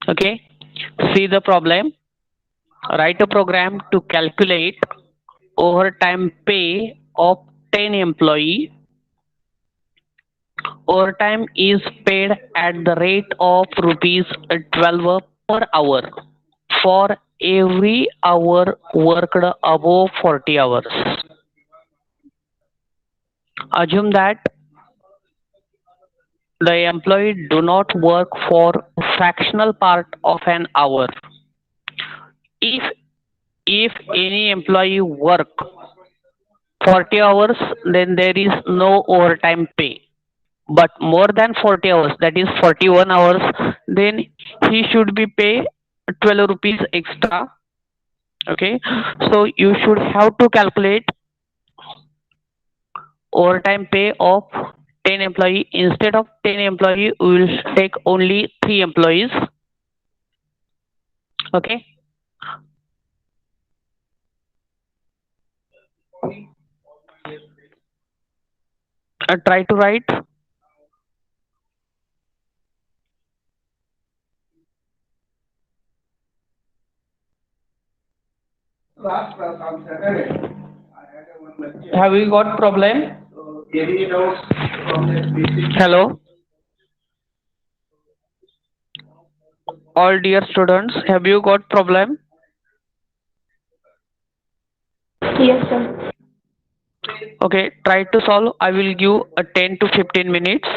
Okay, see the problem. Write a program to calculate overtime pay of 10 employee. Overtime is paid at the rate of rupees 12 per hour for every hour worked above 40 hours. Assume that the employee do not work for fractional part of an hour. If if any employee work 40 hours, then there is no overtime pay. But more than 40 hours, that is 41 hours, then he should be paid 12 rupees extra. Okay, so you should have to calculate overtime pay of 10 employee. Instead of 10 employee, we will take only 3 employees. Okay, try to write. Last class on Saturday, I had a one lecture. Have you got problem? So any doubts from this basic? Hello, all dear students, have you got problem? Yes, sir. Okay, try to solve. I will give a 10 to 15 minutes.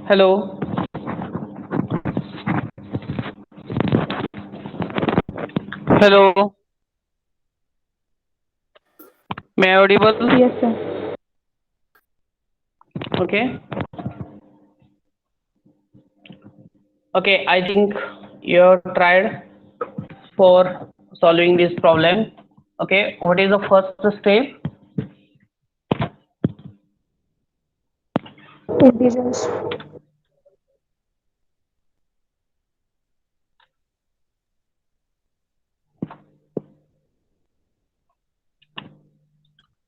Hello. Hello. May I audible? Yes, sir. Okay. Okay. I think you have tried for solving this problem. Okay. What is the first step? Integers.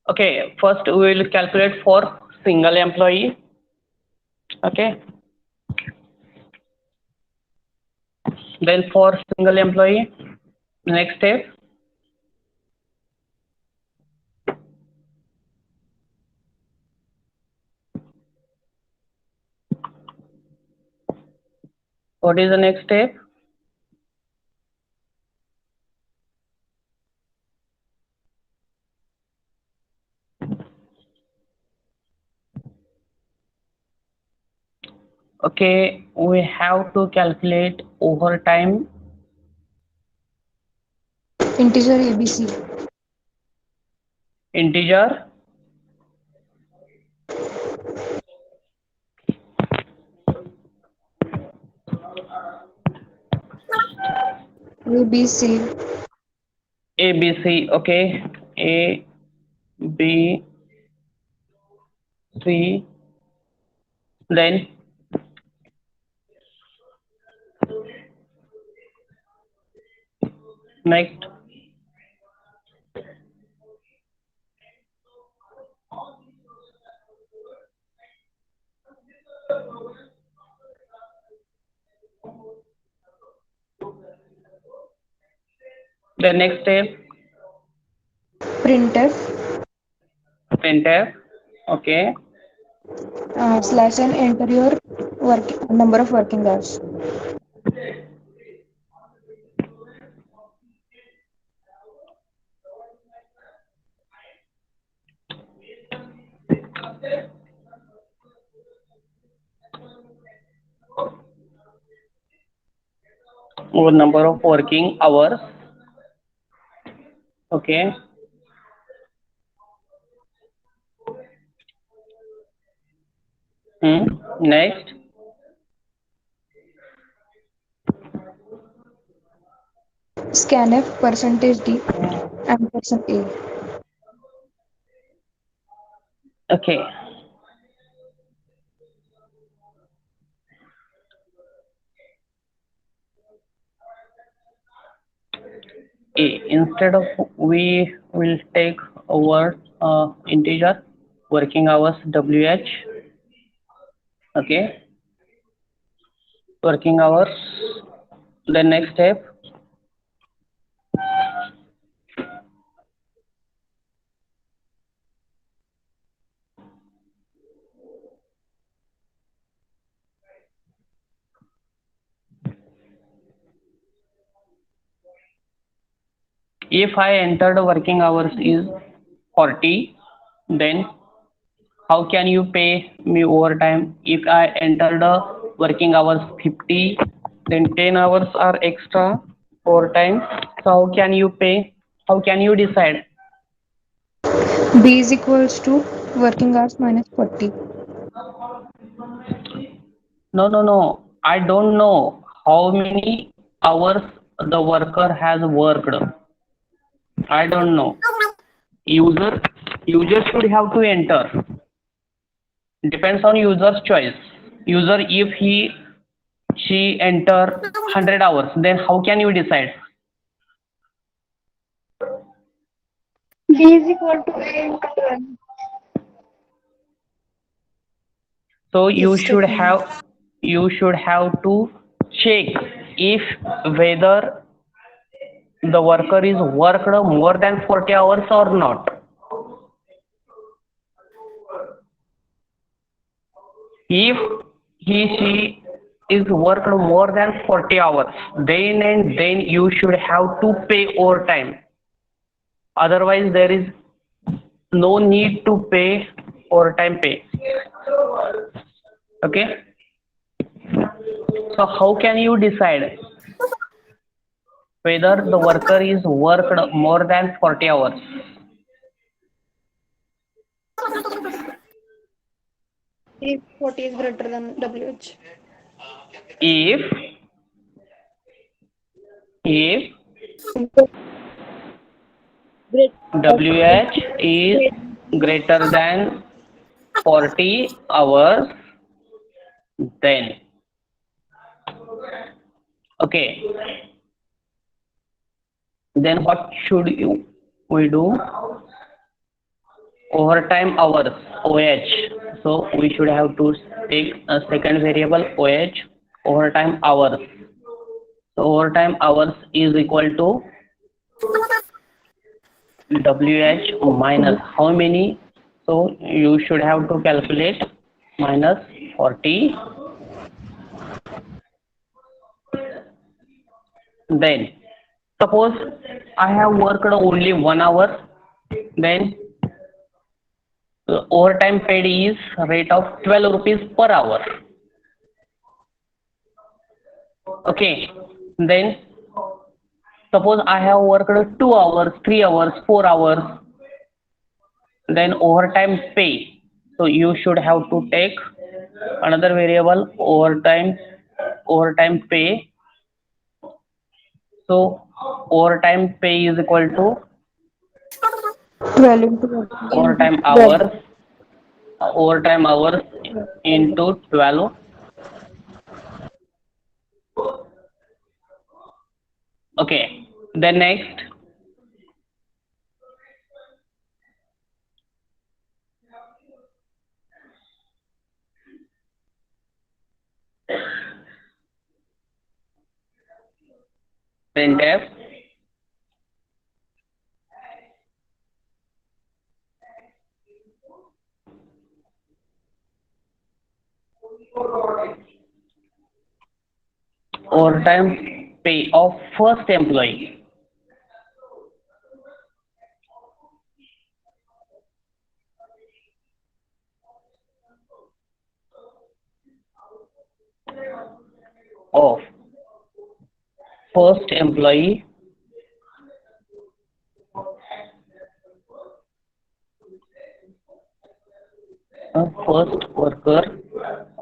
Okay. First, we will calculate for single employee. Okay. Then for single employee, next step. What is the next step? Okay, we have to calculate overtime. Integer ABC. Integer. ABC. A B C. Okay. A B C. Then next. The next step. Printf. Printf. Okay. Slash and enter your number of working hours. Our number of working hours. Okay. Next. Scanf percentage D and percent A. Okay. A. Instead of we will take our integer working hours WH. Okay. Working hours. The next step. If I entered working hours is 40, then how can you pay me overtime? If I entered working hours 50, then 10 hours are extra overtime. So how can you pay? How can you decide? B is equals to working hours minus 40. No, no, no. I don't know how many hours the worker has worked. I don't know. User, user should have to enter. Depends on user's choice. User, if she enter 100 hours, then how can you decide? B is equal to A into 1. So If you statement. should have to check if whether the worker is worked more than 40 hours or not. If she is worked more than 40 hours, then and then you should have to pay overtime. Otherwise, there is no need to pay overtime pay. Okay. So how can you decide whether the worker is worked more than 40 hours? If 40 is greater than WH. If Great. WH is greater than 40 hours, then okay, then what should we do? Overtime hours, OH. So we should have to take a second variable OH, overtime hours. So overtime hours is equal to WH minus how many? So you should have to calculate minus 40. Then suppose I have worked only 1 hour, then overtime paid is rate of 12 rupees per hour. Okay, then suppose I have worked 2 hours, 3 hours, 4 hours, then overtime pay. So you should have to take another variable overtime pay. So overtime pay is equal to 12 into overtime 12. hours overtime hours into 12. Okay, then next printf overtime pay of first employee. Of first employee first worker,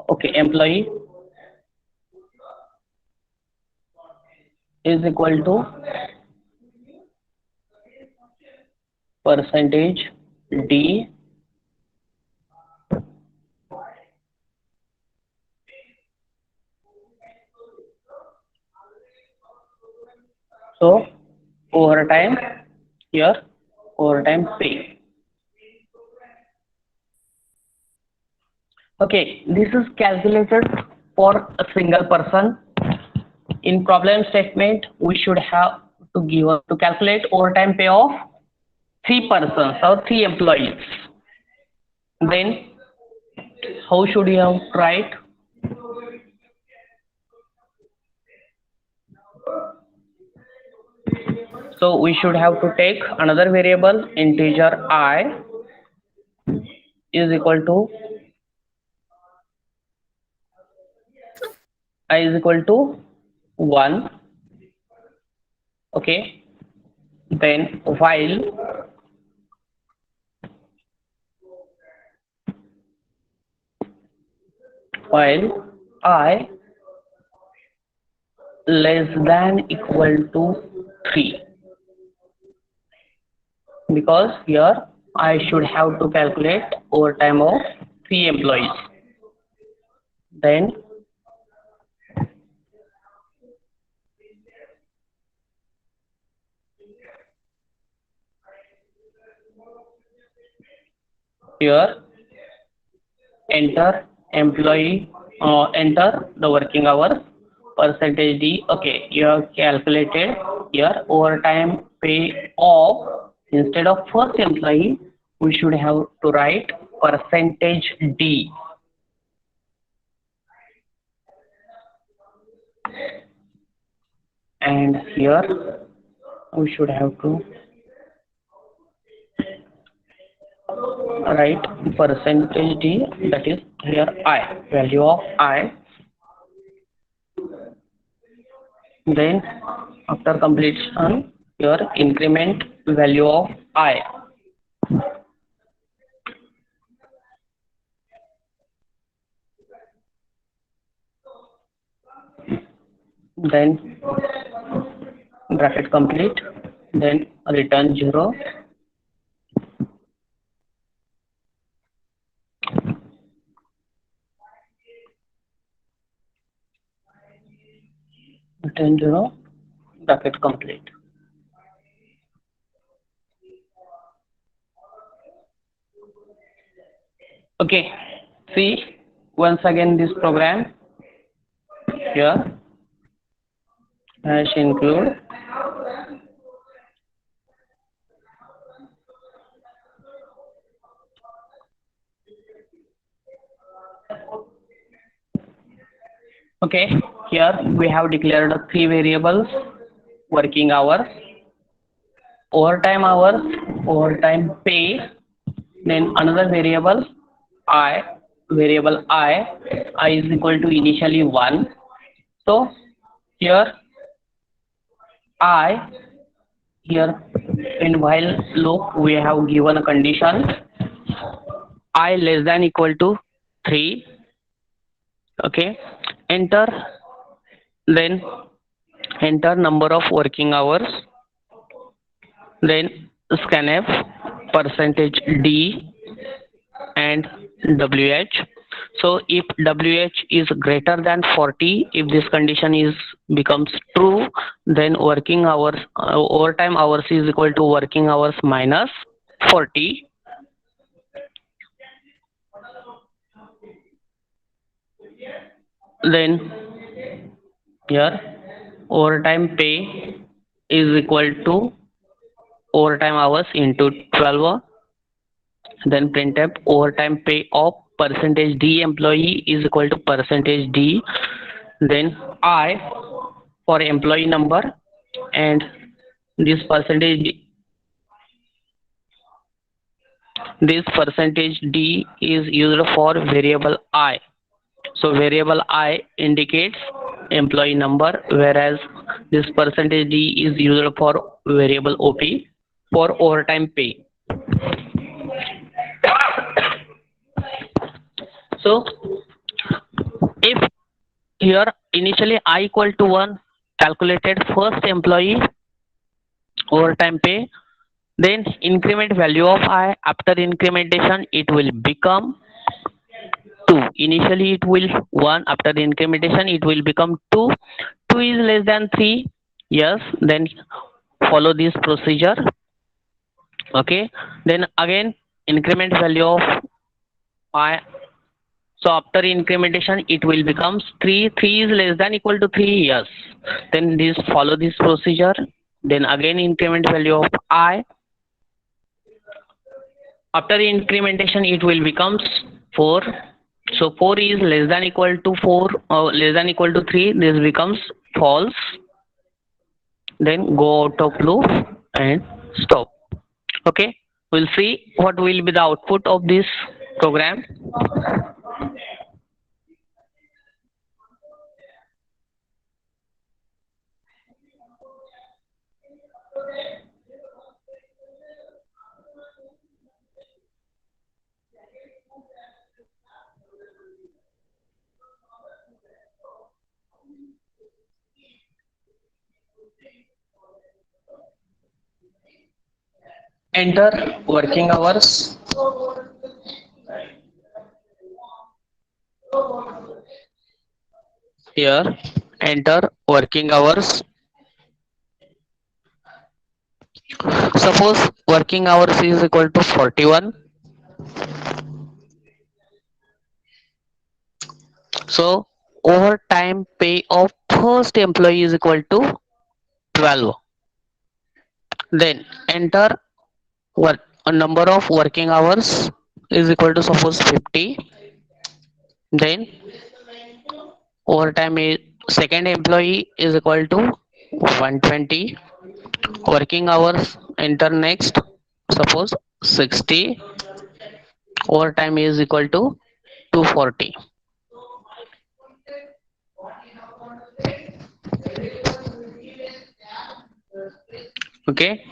okay, employee is equal to percentage D so overtime here overtime pay. Okay, this is calculated for a single person. In problem statement, we should have to calculate overtime pay of 3 persons or 3 employees. Then how should you have write? So we should have to take another variable integer I is equal to I is equal to 1. Okay, then while I less than equal to 3, because here I should have to calculate overtime of 3 employees. Then here enter employee enter the working hours percentage D. Okay, you have calculated here overtime pay of, instead of first employee we should have to write percentage D. And here we should have to write percentage D, that is here I, value of I then after completion your increment value of I. Then bracket complete, then return 0, return 0, bracket complete. Okay, see once again this program here hash include okay. Here we have declared three variables: working hours, overtime hours, overtime pay, then another variable I, I is equal to initially 1. So here I, here in while loop we have given a condition I less than equal to 3. Okay, enter, then enter number of working hours, then scanf percentage D and WH. So if WH is greater than 40, if this condition is becomes true, then working hours overtime hours is equal to working hours minus 40. Then here overtime pay is equal to overtime hours into 12. Then printf overtime pay of percentage D employee is equal to percentage D. Then I for employee number, and this percentage D is used for variable I. So variable I indicates employee number, whereas this percentage D is used for variable OP for overtime pay. So if here initially I equal to 1, calculated first employee overtime pay, then increment value of I, after incrementation it will become 2. Initially it will 1, after the incrementation it will become 2. 2 is less than 3. Yes, then follow this procedure. Okay, then again increment value of I. So after incrementation it will becomes 3. 3 is less than equal to 3. Yes, then this follow this procedure. Then again increment value of I. After incrementation it will becomes 4. So 4 is less than equal to 4, less than equal to 3. This becomes false. Then go out of loop and stop. Okay, we'll see what will be the output of this program. Enter working hours. Here enter working hours. Suppose working hours is equal to 41. So overtime pay of first employee is equal to 12. Then enter work a number of working hours is equal to suppose 50. Then overtime is second employee is equal to 120. Working hours enter next, suppose 60. Overtime is equal to 240. Okay.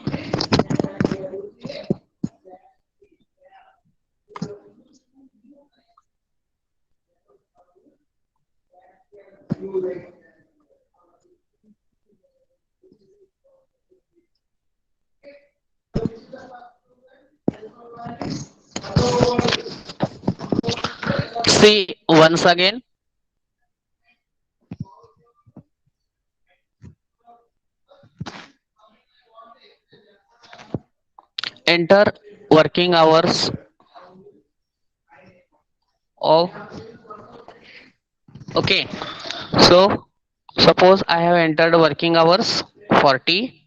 See once again. Enter working hours of. Okay. So suppose I have entered working hours 40.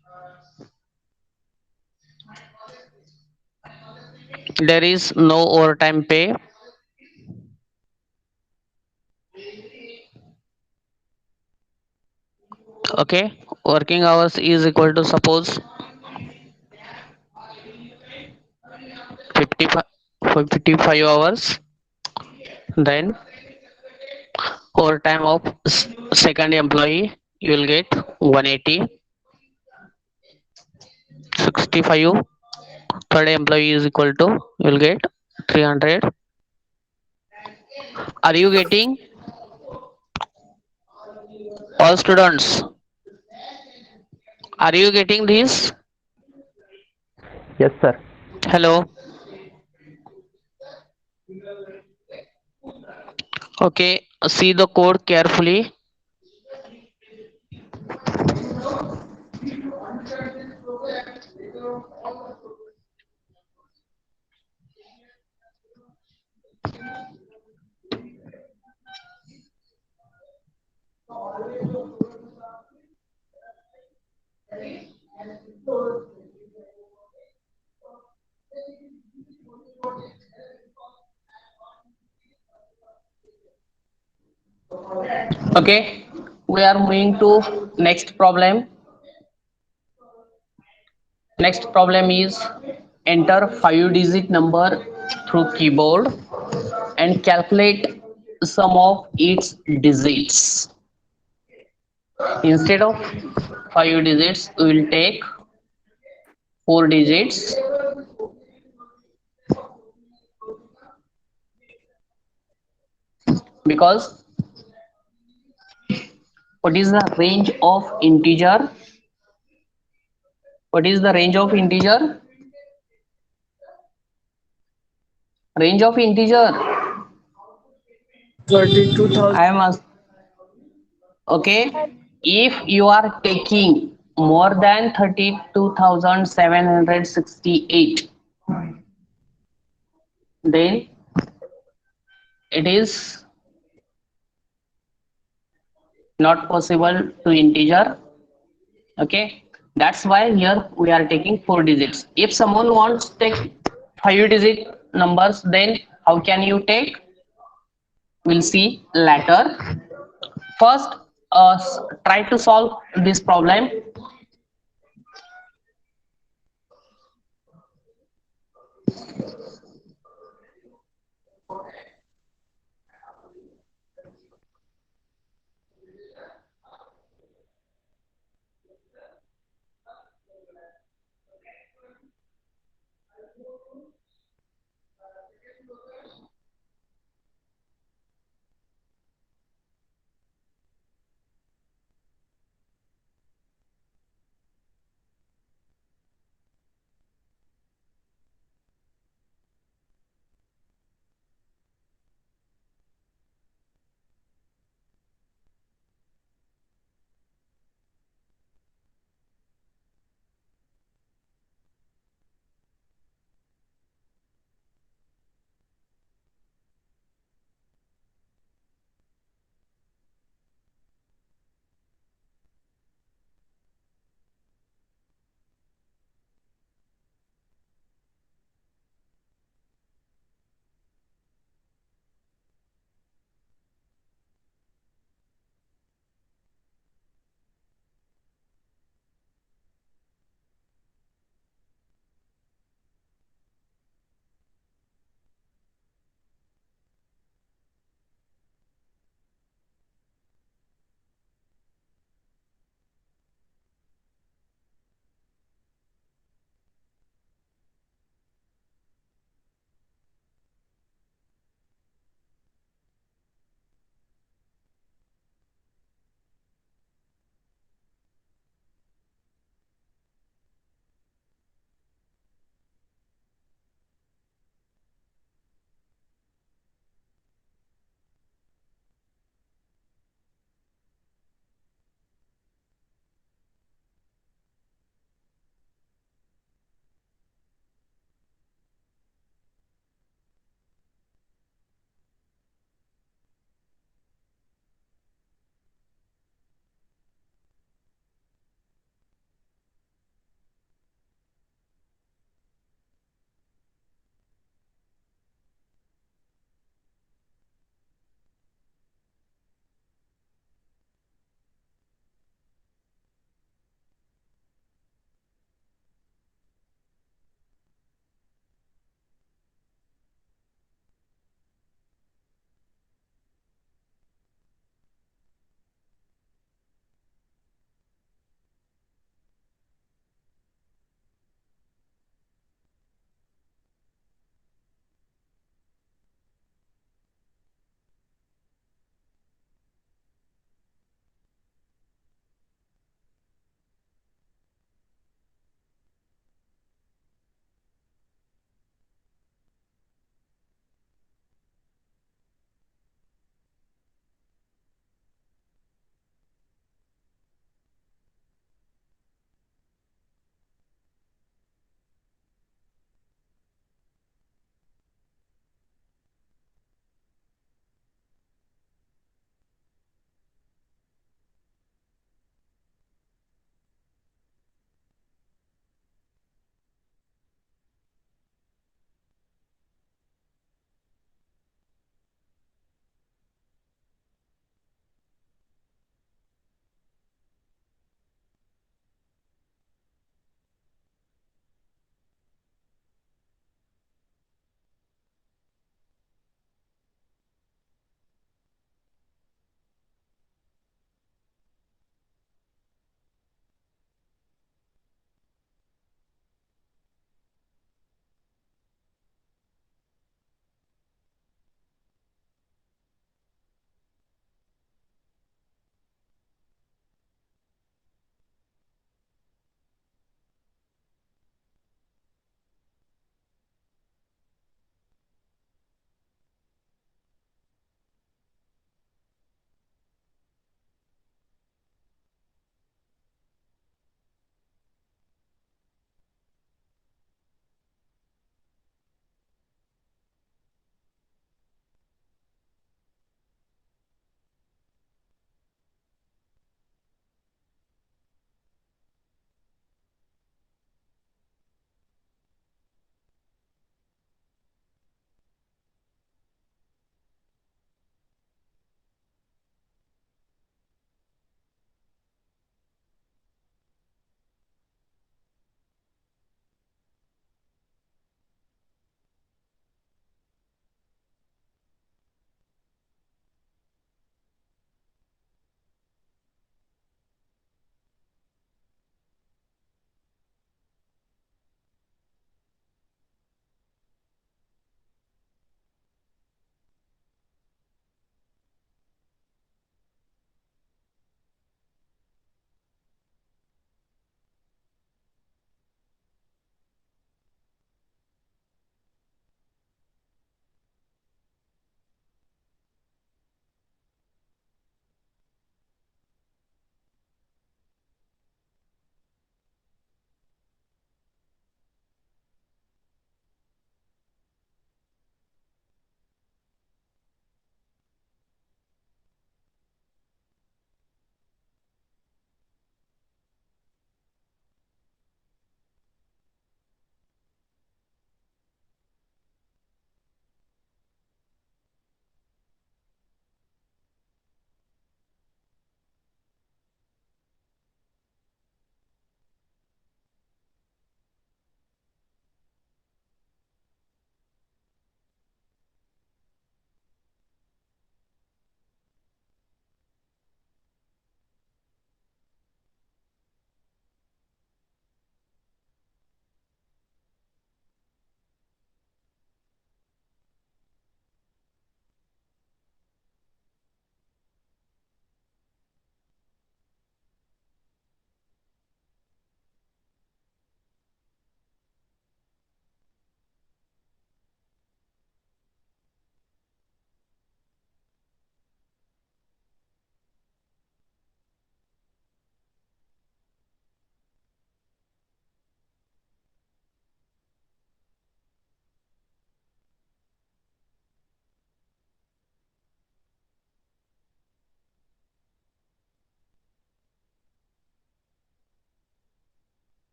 There is no overtime pay. Okay. Working hours is equal to suppose 55, 55 hours. Then overtime of second employee you will get 180. 65 third employee is equal to you will get 300. Are you getting? All students, are you getting this? Yes, sir. Hello. Okay, see the code carefully. Okay, we are moving to next problem. Next problem is enter 5 digit number through keyboard and calculate sum of its digits. Instead of 5 digits we will take 4 digits. Because what is the range of integer? What is the range of integer? Range of integer. 32,000. I am okay. If you are taking more than 32,768, then it is not possible to integer. Okay, that's why here we are taking 4 digits. If someone wants to take 5 digit numbers, then how can you take? We'll see later. First, try to solve this problem.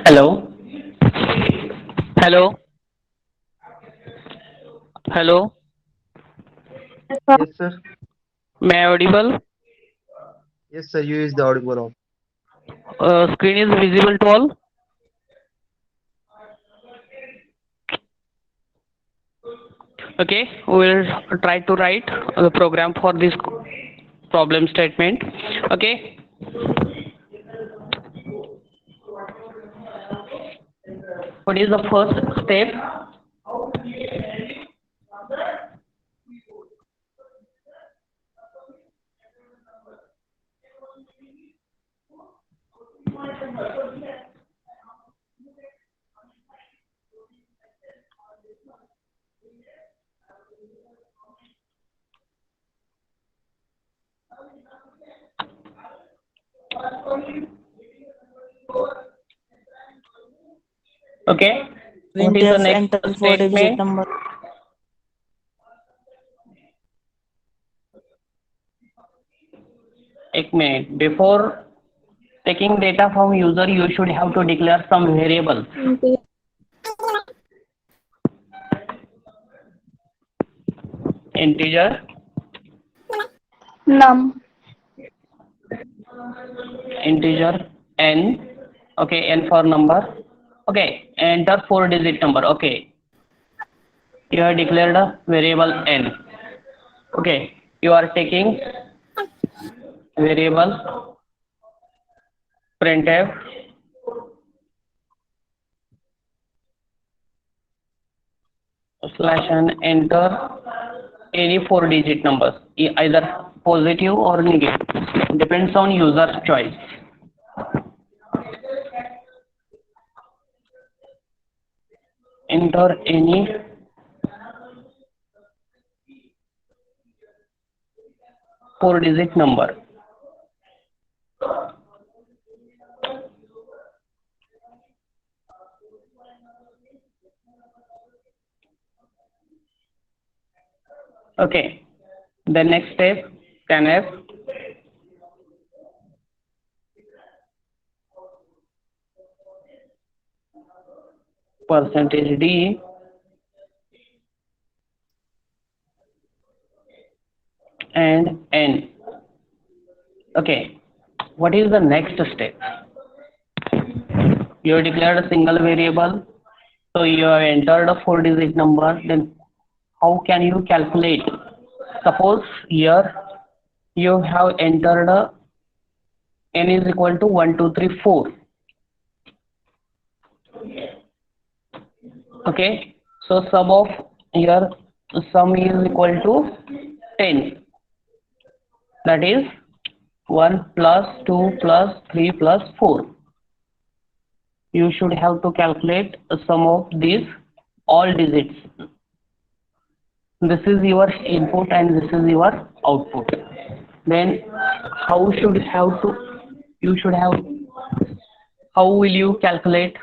Hello. Hello. Hello. Yes, sir. May I audible? Yes, sir. You is the audible of. Screen is visible to all. Okay, we will try to write the program for this problem statement. Okay. What is the first step? Okay. What is the printf next enter 4-digit statement? number. एक minute. Before taking data from user, you should have to declare some variable. Integer, Num. integer n. Okay, n for number. Okay, enter 4-digit number. Okay, you have declared a variable n. Okay, you are taking variable printf slash and enter any 4-digit numbers, either positive or negative, depends on user's choice. Enter any four-digit number. Okay, the next step, scanf %d and n. Okay, what is the next step? You have declared a single variable, so you have entered a 4-digit number. Then how can you calculate? Suppose here you have entered a n is equal to 1 2 3 4. Okay, so sum of here, sum is equal to 10, that is 1 plus 2 plus 3 plus 4. You should have to calculate the sum of these all digits. This is your input and this is your output. Then how should have to, you should have, how will you calculate?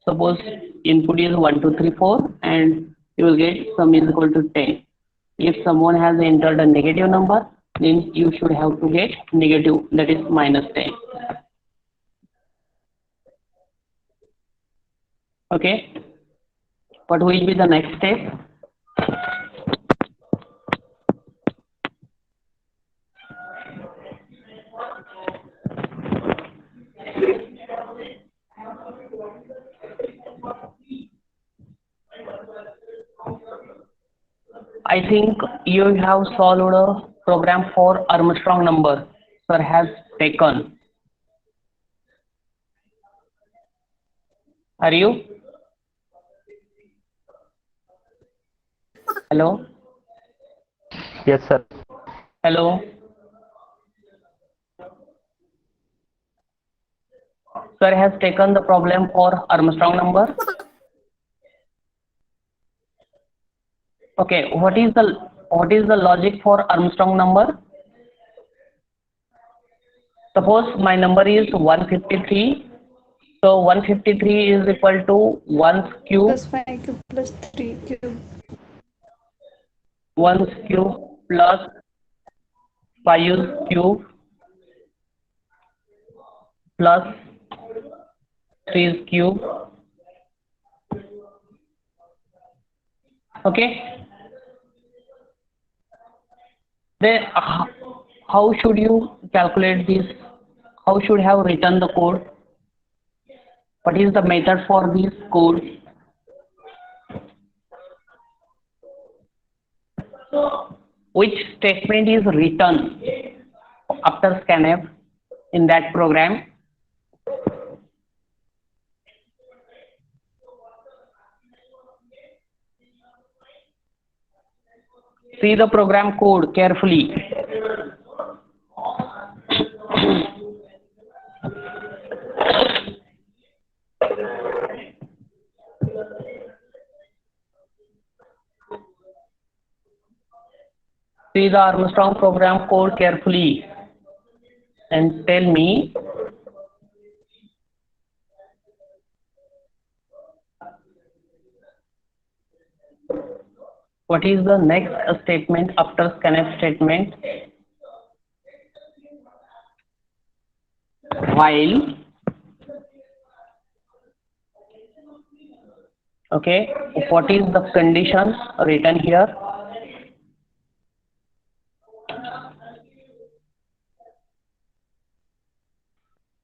Suppose input is 1 2 3 4 and you will get sum is equal to 10. If someone has entered a negative number, then you should have to get negative, that is minus 10. Okay, what will be the next step? I think you have solved a program for Armstrong number. Sir has taken. Are you? Hello? Yes, sir. Hello? Sir has taken the problem for Armstrong number. Okay, what is the logic for Armstrong number? Suppose my number is 153. So 153 is equal to 1 cube plus 5 cube plus 3 cube 1 cube plus 5 cube plus 3 cube. Okay. Then how should you calculate this? How should have written the code? What is the method for this code? Which statement is written after scanf in that program? See the program code carefully. See the Armstrong program code carefully and tell me what is the next statement after scanf statement. While, okay, what is the condition written here?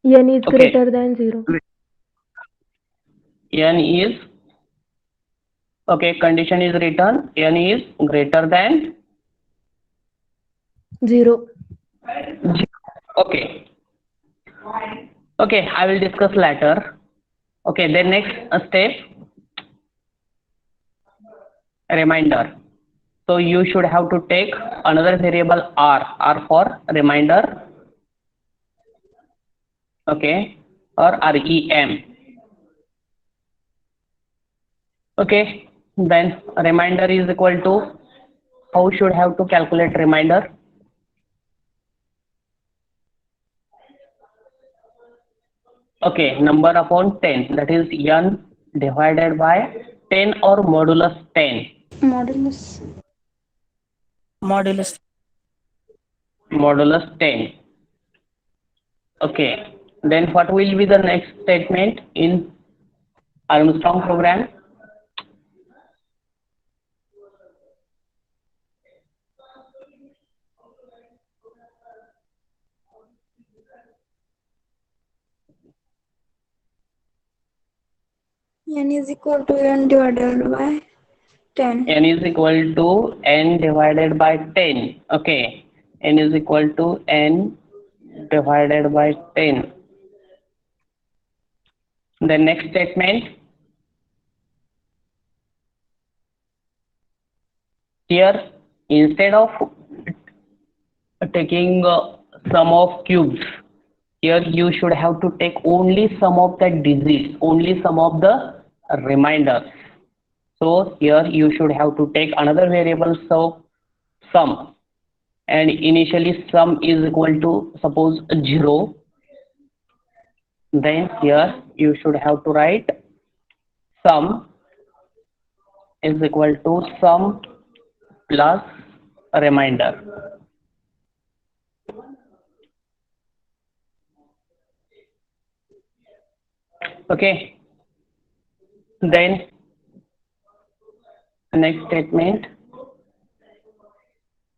n is Okay. greater than 0. N is, okay, condition is written, n is greater than 0. 0. Okay. Okay, I will discuss later. Okay, then next step, reminder. So you should have to take another variable r for reminder. Okay, or rem. Okay, then reminder is equal to, how should have to calculate reminder? Okay, number upon 10, that is n divided by 10 or modulus 10. modulus Modulus 10. Okay, then what will be the next statement in Armstrong program? n is equal to n divided by 10 N is equal to n divided by 10. Okay, n is equal to n divided by 10. The next statement, here instead of taking sum of cubes, here you should have to take only sum of the digits, only sum of the reminders. So here you should have to take another variable, so sum, and initially sum is equal to suppose 0. Then here you should have to write sum is equal to sum plus remainder. Okay, then next statement,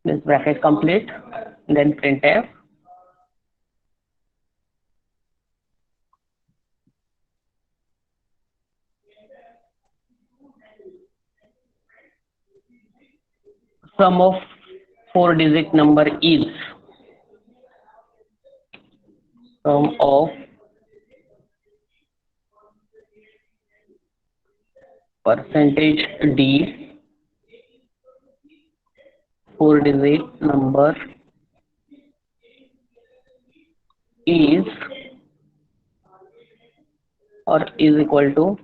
this bracket complete, then printf. Sum of 4-digit number is sum of percentage d 4-digit number is or is equal to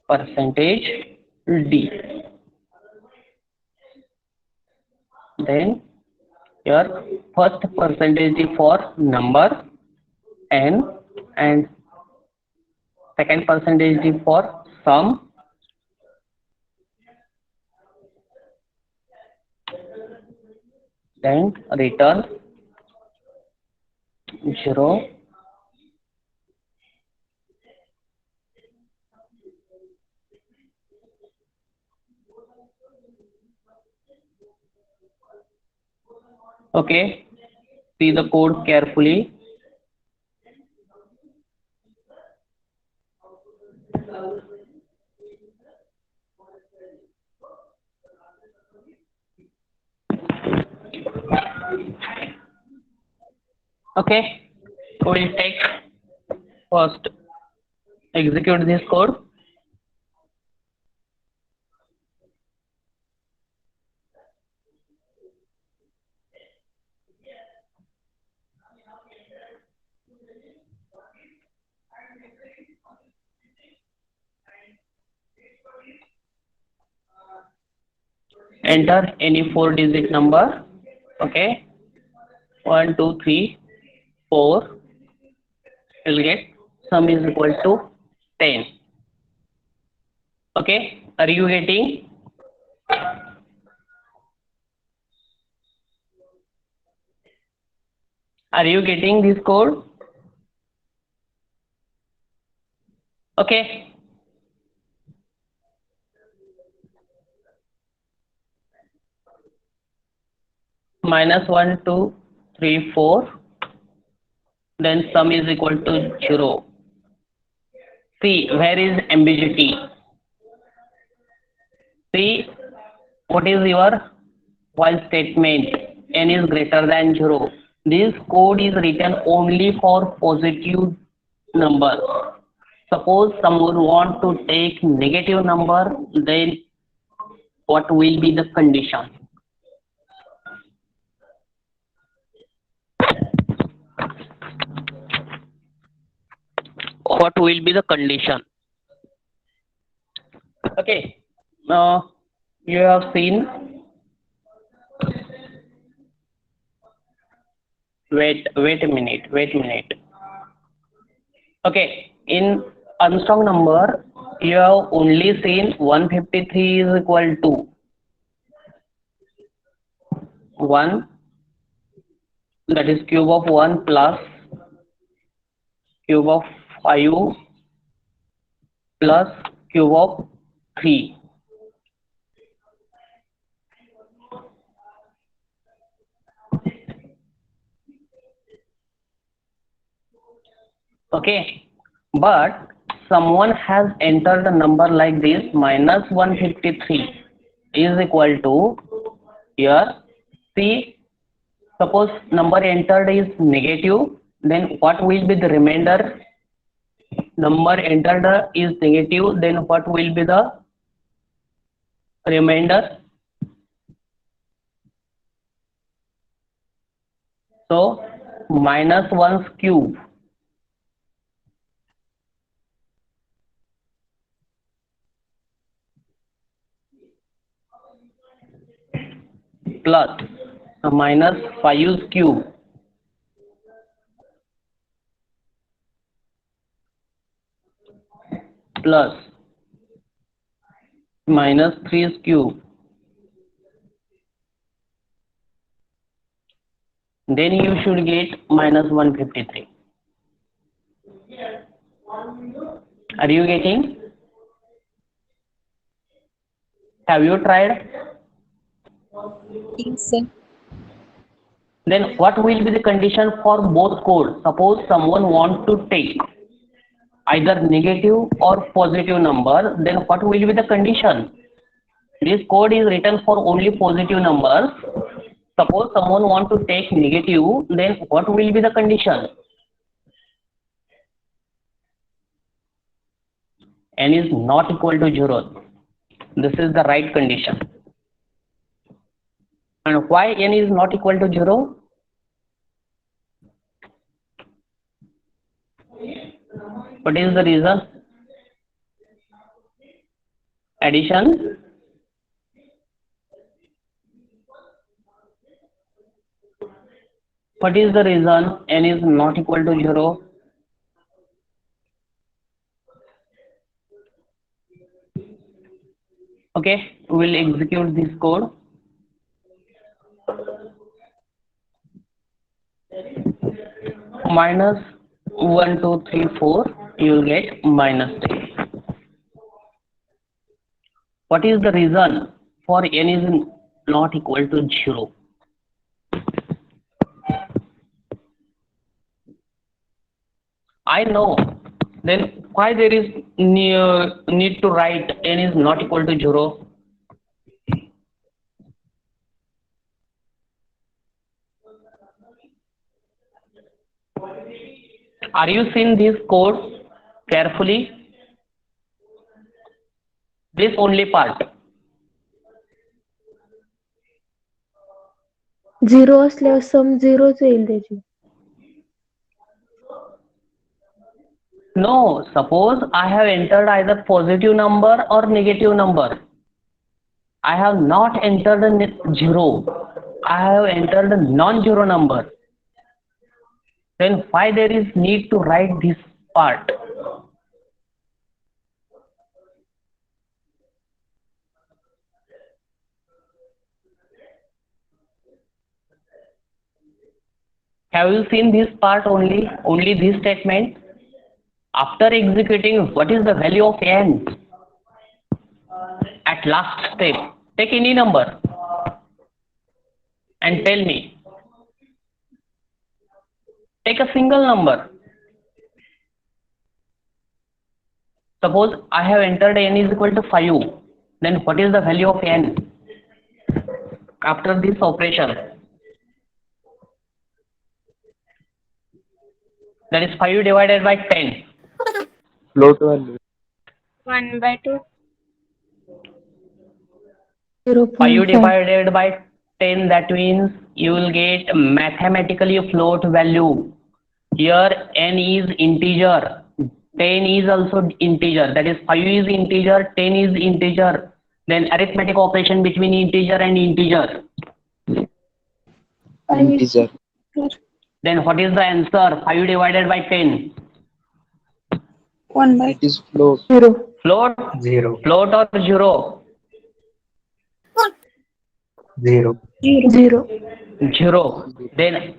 percentage D. Then your first percentage is for number N and second percentage is for sum, then return 0. Okay, see the code carefully. Okay, we'll take first execute this code. Enter any 4-digit number. Okay, 1, 2, 3, 4. You'll get sum is equal to 10. Okay, are you getting? Are you getting this code? Okay. Minus 1, 2, 3, 4. Then sum is equal to 0. See, where is ambiguity? See, what is your while statement? N is greater than 0. This code is written only for positive numbers. Suppose someone want to take negative number, then what will be the condition? What will be the condition? Okay, now you have seen. Wait a minute. Okay, in Armstrong number, you have only seen 153 is equal to 1, that is cube of 1 plus cube of 5 plus cube of 3. Okay, but someone has entered the number like this, minus 153 is equal to, here, see, suppose number entered is negative, then what will be the remainder? Number entered is negative, then what will be the remainder? So minus 1's cube plus minus 5's cube plus minus 3's cube, then you should get minus 153. Are you getting? Have you tried? Yes, sir. Then what will be the condition for both codes? Suppose someone wants to take either negative or positive number, then what will be the condition? This code is written for only positive numbers. Suppose someone wants to take negative, then what will be the condition? N is not equal to 0. This is the right condition. And why N is not equal to 0? What is the reason? Addition. What is the reason n is not equal to 0? Okay, we will execute this code. Minus 1, 2, 3, 4, you will get minus 3. What is the reason for n is not equal to 0? I know. Then why there is need to write n is not equal to 0? Are you seeing this code carefully? This only part. 0 असल्यावर सम 0च येईल त्याची. No, suppose I have entered either positive number or negative number. I have not entered a 0. I have entered a non-zero number. Then why there is need to write this part? Have you seen this part only? Only this statement? After executing, what is the value of n? At last step, take any number and tell me. Take a single number. Suppose I have entered n is equal to 5. Then what is the value of n after this operation? That is 5 divided by 10. Float value. 1/2. 5 0.5. divided by 10, that means you will get mathematically a float value. Here n is integer, 10 is also integer, that is 5 is integer, 10 is integer. Then arithmetic operation between integer and integer. Integer. Then what is the answer? 5 divided by 10. 1/2. It is float. 0. Float? 0. Float or 0? 0. 0. 0. Then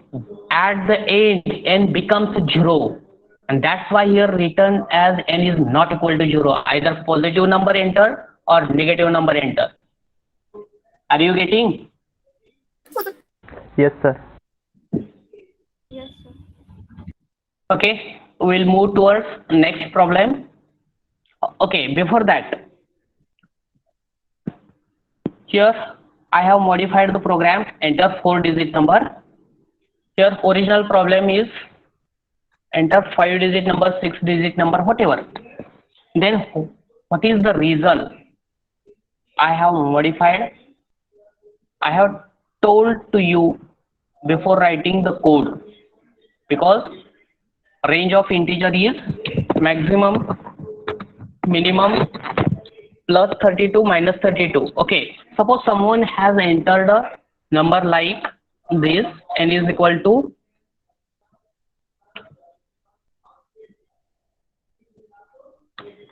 at the end n becomes 0, and that's why here written as n is not equal to 0. Either positive number enter or negative number enter. Are you getting? Yes, sir. Okay, we'll move towards next problem. Okay, before that, here I have modified the program. Enter 4-digit number. Here original problem is enter 5-digit number, 6-digit number, whatever. Then what is the result? I have modified. I have told to you before writing the code, because range of integer is maximum, minimum, plus 32 minus 32. Okay, suppose someone has entered a number like this, n is equal to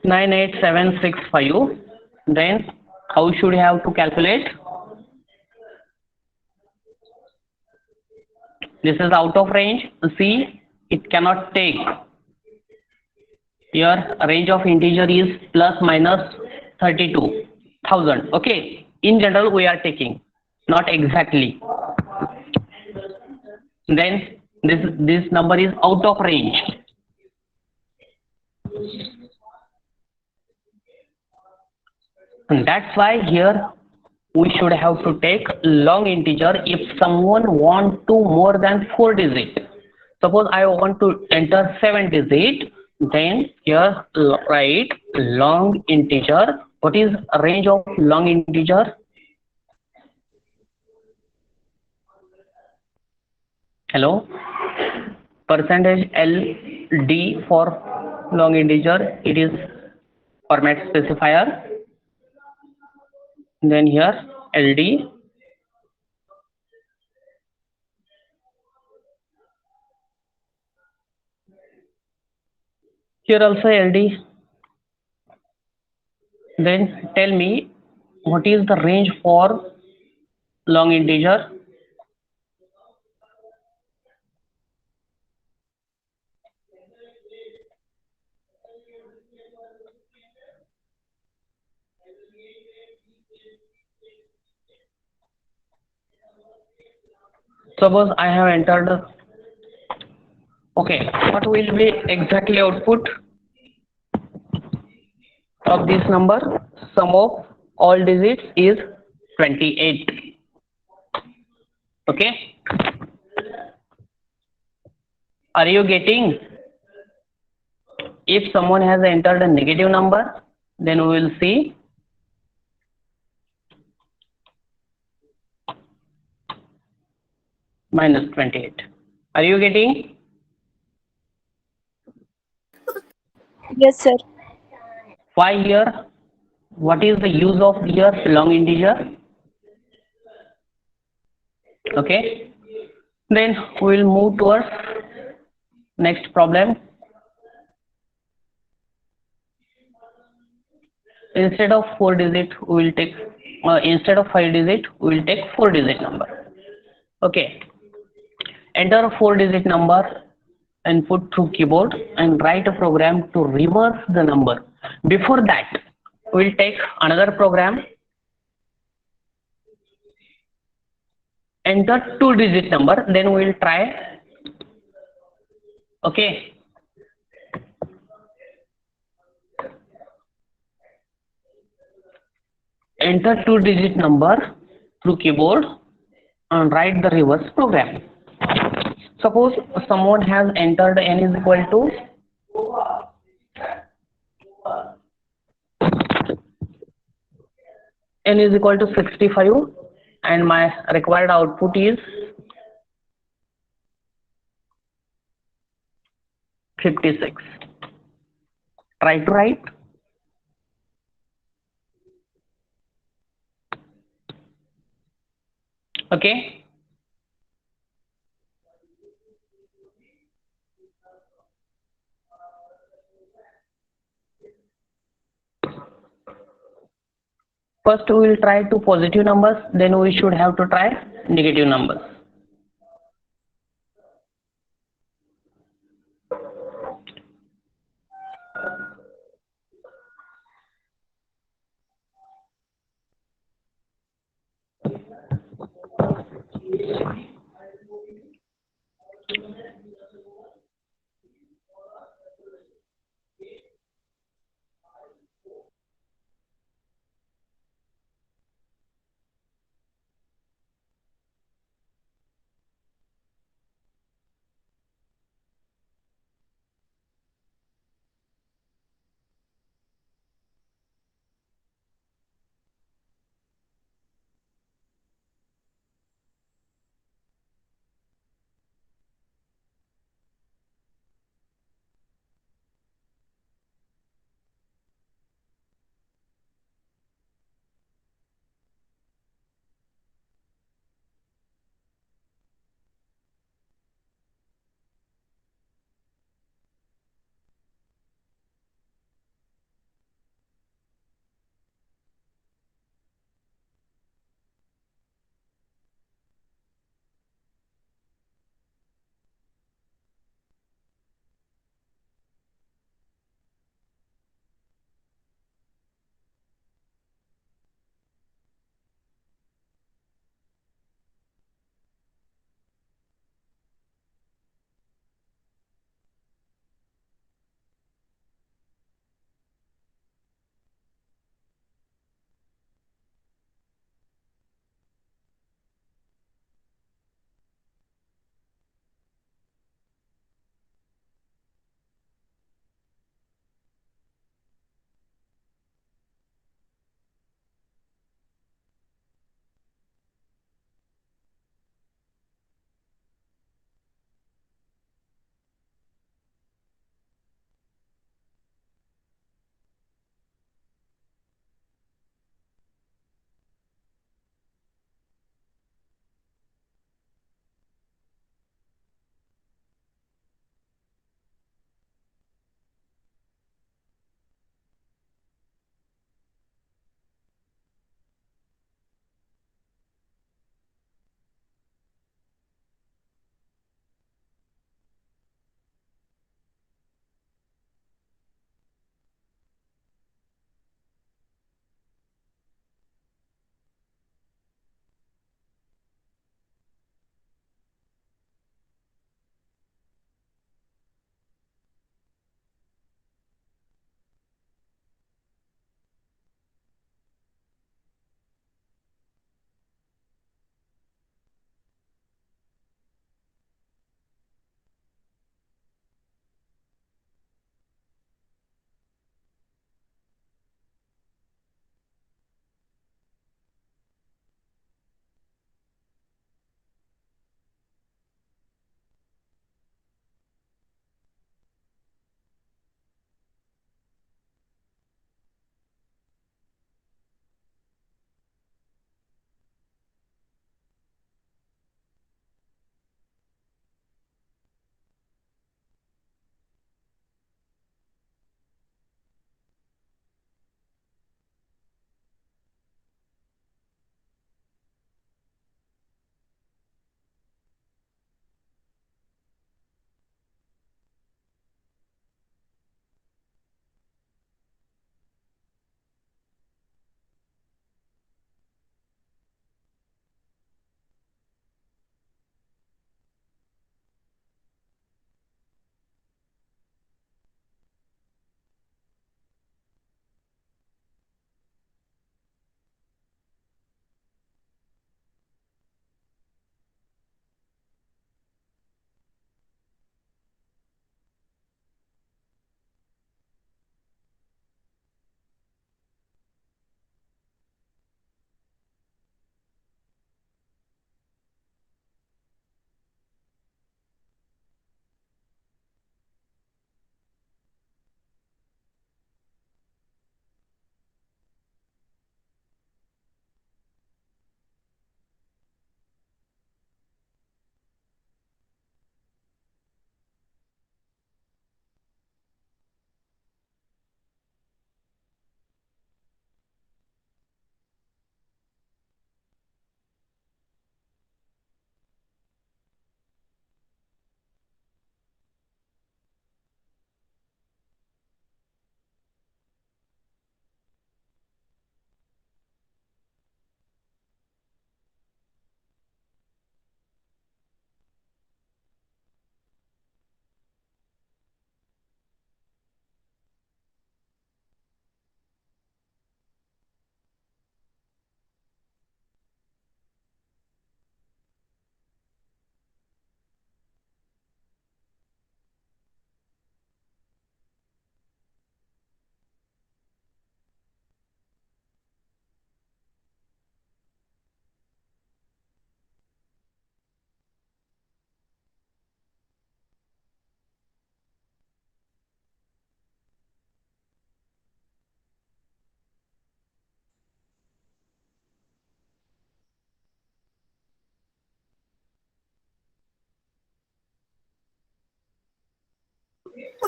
98765. Then how should you have to calculate? This is out of range. See, it cannot take. Here range of integer is plus minus 32,000. Okay, in general we are taking, not exactly. Then this number is out of range. And that's why here we should have to take long integer if someone want to more than 4 digit. Suppose I want to enter 7 digit, then here write long integer. What is range of long integer? Hello? Percentage LD for long integer, it is format specifier. then here LD, here also LD. Then tell me what is the range for long integer? Suppose I have entered, okay, what will be exactly output of this number? Sum of all digits is 28. Okay, are you getting? If someone has entered a negative number, then we will see minus 28. Are you getting? Yes, sir. Why here? What is the use of here long integer? Okay, then we will move towards next problem. Instead of 4 digit, we will take instead of 5 digit, we will take 4 digit number. Okay, enter a 4 digit number and put through keyboard and write a program to reverse the number. Before that, we will take another program, enter 2 digit number, then we will try. Okay, enter 2 digit number through keyboard and write the reverse program. Suppose someone has entered n is equal to n is equal to 65 and my required output is 56. Try to write. Okay, first we will try two positive numbers, then we should have to try negative numbers.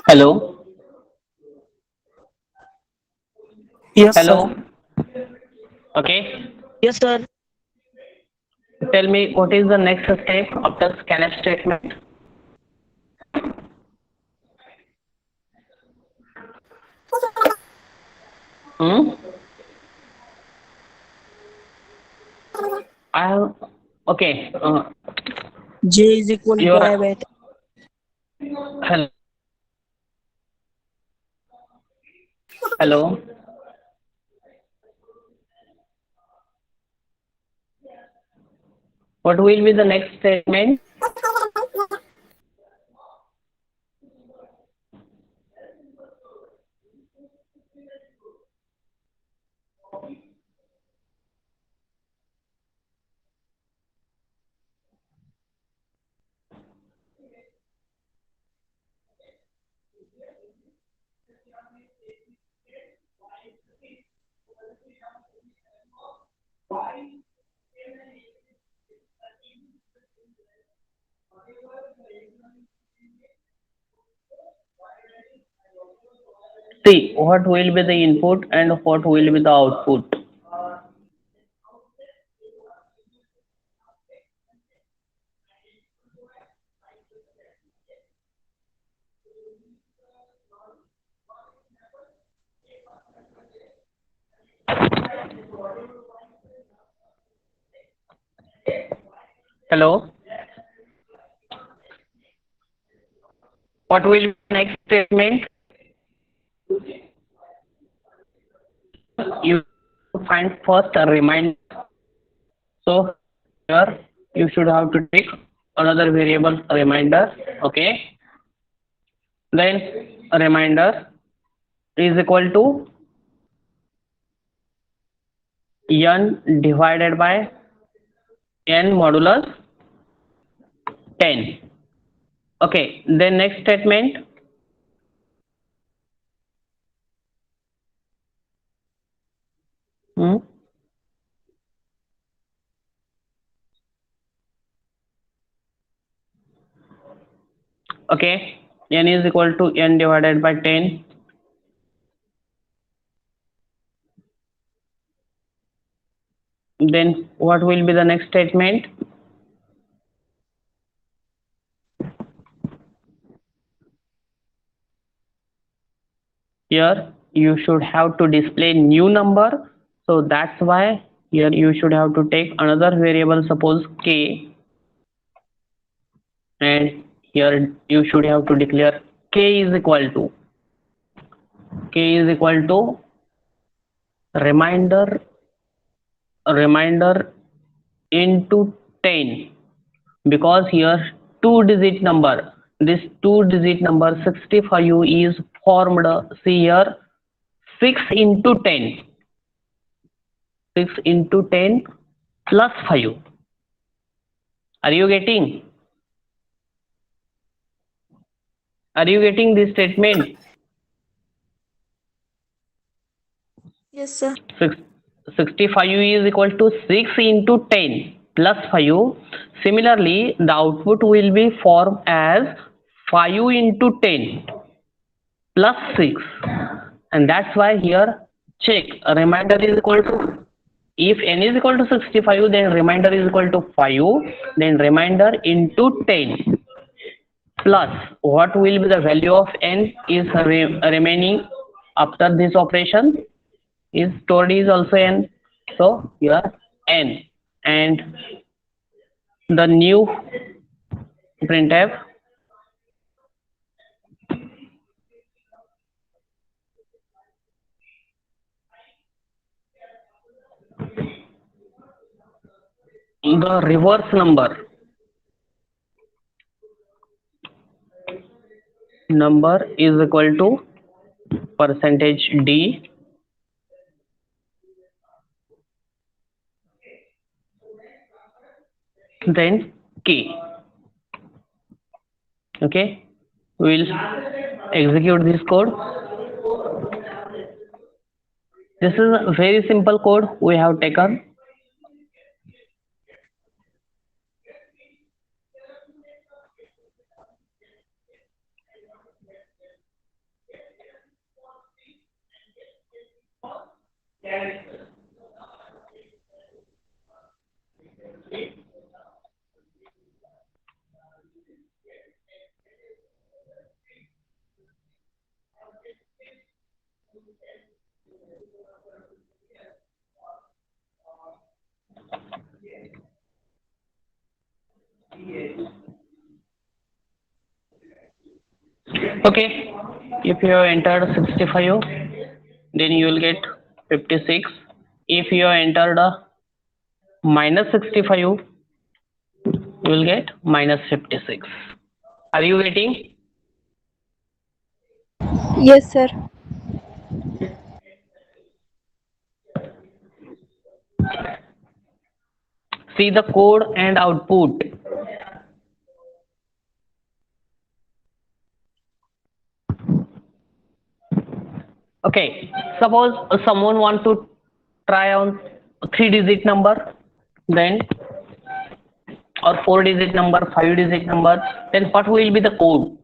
Hello. Yes, sir. Hello. Okay. Yes, sir. Tell me what is the next step after scanf statement? Hmm? I have, okay. J is equal to Your I bet. hello. Hello. What will be the next statement? See, what will be the input and what will be the output? Hello. What will be the next statement? You find first a reminder. So here you should have to take another variable reminder. Okay. Then a reminder is equal to n divided by n modulus 10. Okay. Then next statement. Hmm? Okay. N is equal to n divided by 10. Then what will be the next statement? Here you should have to display new number. So that's why here you should have to take another variable, suppose k, and here you should have to declare k is equal to reminder into 10, because here two digit number, this two digit number 65 is formed, see here, 6 into 10, 6 into 10 plus 5. Are you getting? Are you getting this statement? Yes, sir. 65 is equal to 6 into 10 plus 5. Similarly, the output will be formed as 5 into 10 plus 6. And that's why here check remainder is equal to, if n is equal to 65, then remainder is equal to 5, then remainder into 10 plus what will be the value of n is remaining after this operation is stored is also n. So here n, and the new printf the reverse number is equal to percentage d, then k. Okay, we'll execute this code. This is a very simple code we have taken. Okay, if you have entered 65, then you will get 56. If you have entered minus 65, you will get minus 56. Are you getting? Yes, sir. See the code and output. Okay, suppose someone want to try on 3-digit number, then or 4-digit number, 5-digit number, then what will be the code?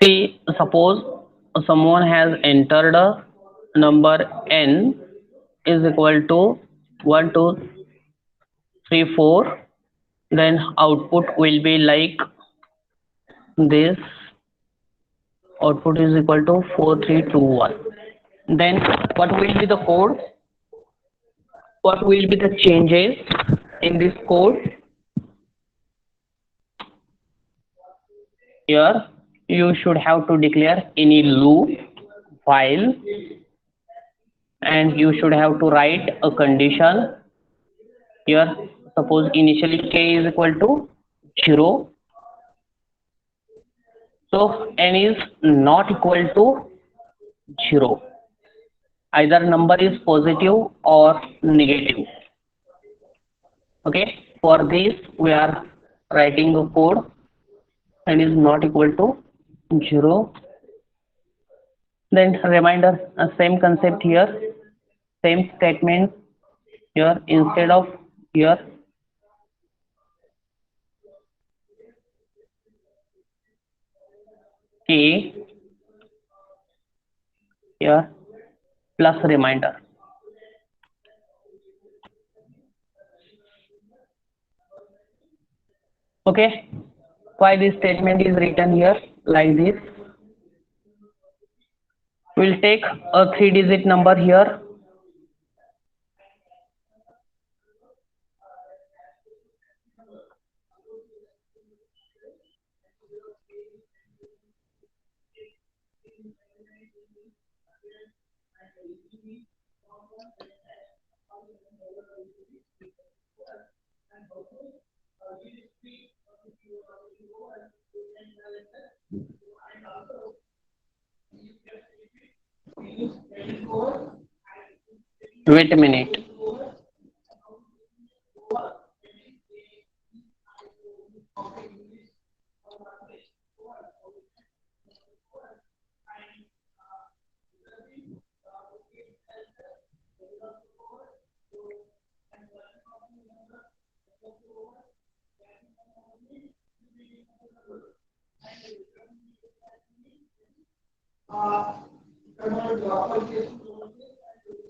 See, suppose someone has entered a number n is equal to 1, 2, 3, 4, then output will be like this. Output is equal to 4, 3, 2, 1. Then what will be the code? What will be the changes in this code? Here you should have to declare any loop, while, and you should have to write a condition. Here suppose initially k is equal to 0, so n is not equal to 0. Either number is positive or negative. Okay, for this we are writing a code and is not equal to 0. Then reminder, same concept here, same statement here. Instead of here k, here plus reminder. Okay, why this statement is written here like this? We'll take a 3-digit number here. Wait a minute.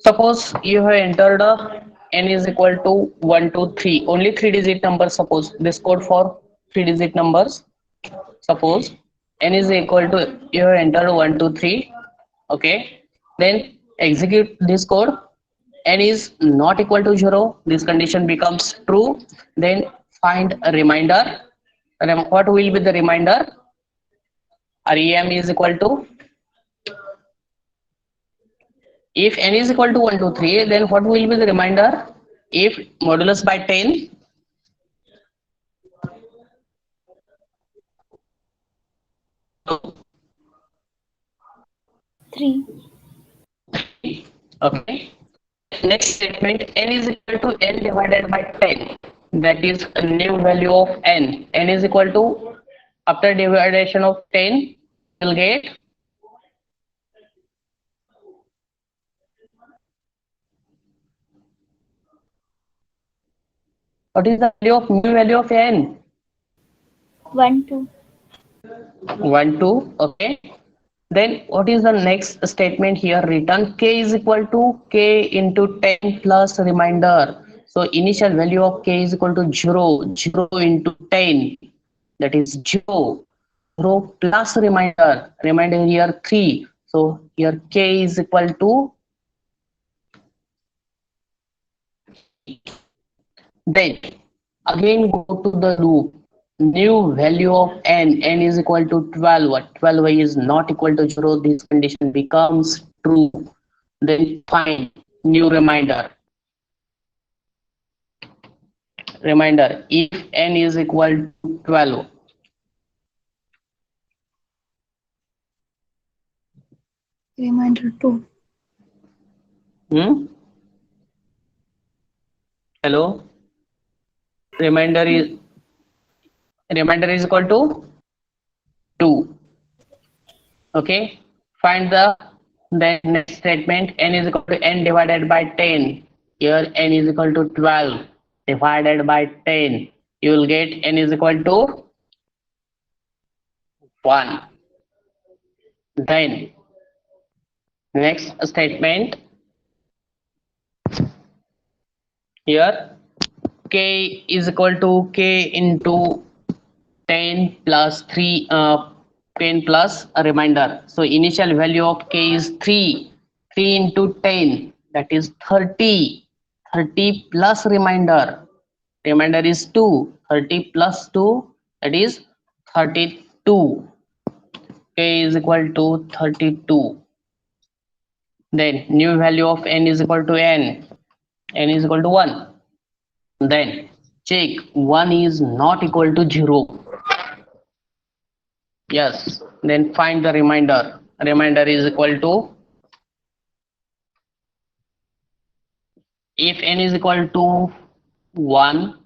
Suppose you have entered n is equal to 1, 2, 3, only 3-digit numbers. Suppose this code for 3-digit numbers. Suppose n is equal to, you have entered 1, 2, 3. Okay, then execute this code. N is not equal to 0. This condition becomes true. Then find a reminder. What will be the reminder? REM is equal to, if n is equal to 1, 2, 3, then what will be the reminder? If modulus by 10, 3. Okay. Next statement, n is equal to n divided by 10. That is a new value of n. N is equal to, after division of 10, you'll get what is the value of new value of n? 1, 2. 1, 2. Okay. Then what is the next statement here written? K is equal to k into 10 plus remainder. So initial value of k is equal to 0. 0 into 10. That is 0. 0 plus remainder. Remainder here 3. So here k is equal to, then again go to the loop. New value of n. N is equal to 12. 12 is not equal to 0. This condition becomes true. Then find new reminder. Reminder, if n is equal to 12. Reminder 2. Hello? Reminder is equal to 2. Okay. Find the then next statement, n is equal to n divided by 10. Here n is equal to 12 divided by 10. You will get n is equal to 1. Then next statement, here k is equal to k into 10 plus 3, 10 plus a remainder. So initial value of k is 3. 3 into 10, that is 30. 30 plus remainder. Remainder is 2. 30 plus 2, that is 32. K is equal to 32. Then new value of n is equal to n. N is equal to 1. Then check 1 is not equal to 0. Yes, then find the remainder. Remainder is equal to, if n is equal to 1,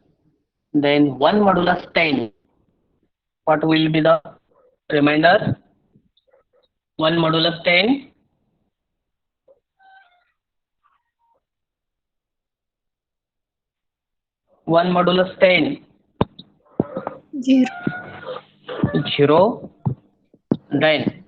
then 1 modulus 10. What will be the remainder? 1 modulus 10. 1 modulus 10. 0. 0. Then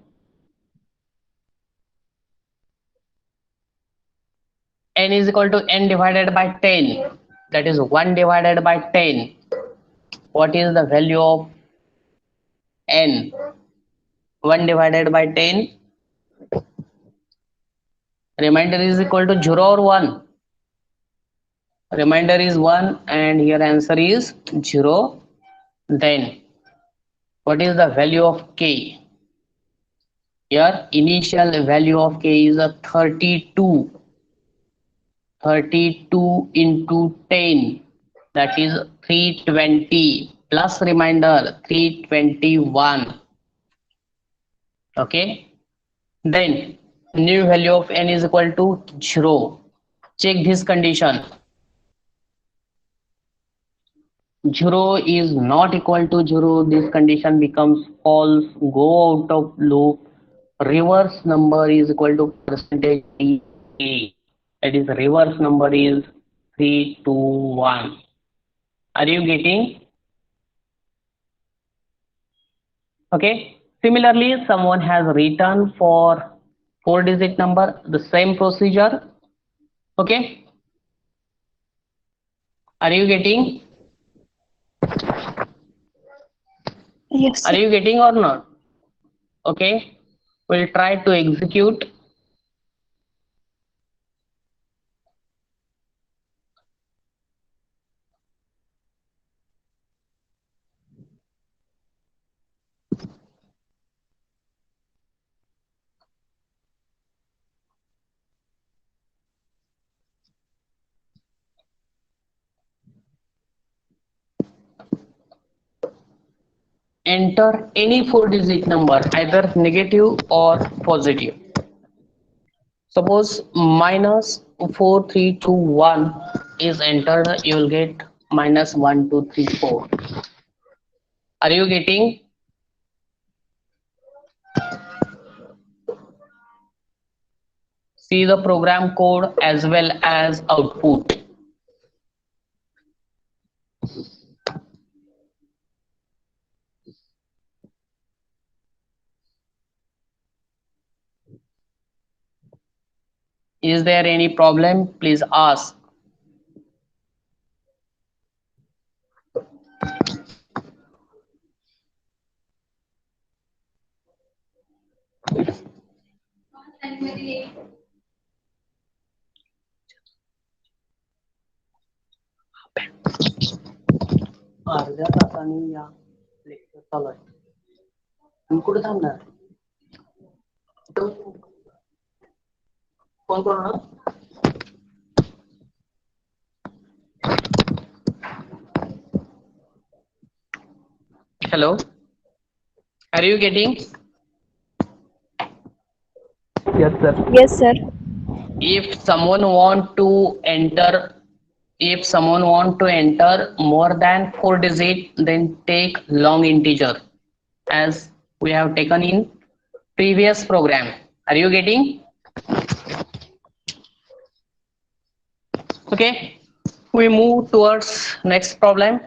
n is equal to n divided by 10. That is 1 divided by 10. What is the value of n? 1 divided by 10. Remainder is equal to 0 or 1. Remainder is 1 and here answer is 0. Then what is the value of k? Here initial value of k is a 32. 32 into 10, that is 320 plus remainder 321. Okay. Then new value of n is equal to 0. Check this condition. 0 is not equal to 0. This condition becomes false. Go out of loop. Reverse number is equal to percentage a. That is reverse number is 321. Are you getting? Okay. Similarly, someone has written for 4-digit number the same procedure. Okay. Are you getting? Yes, Are sir. you getting or not? Okay. We'll try to execute. Enter any 4-digit number, either negative or positive. Suppose minus 4321 is entered, you will get minus 1234. Are you getting? See the program code as well as output. Is there any problem? Please ask. अर्ध्या तासाने या lecture चालू आहे. तुम्ही कुठे थांबणार? कोण करणार? Hello, are you getting? Yes, sir. Yes, sir. If someone want to enter more than 4 digit, then take long integer as we have taken in previous program. Are you getting? Okay, we move towards next problem.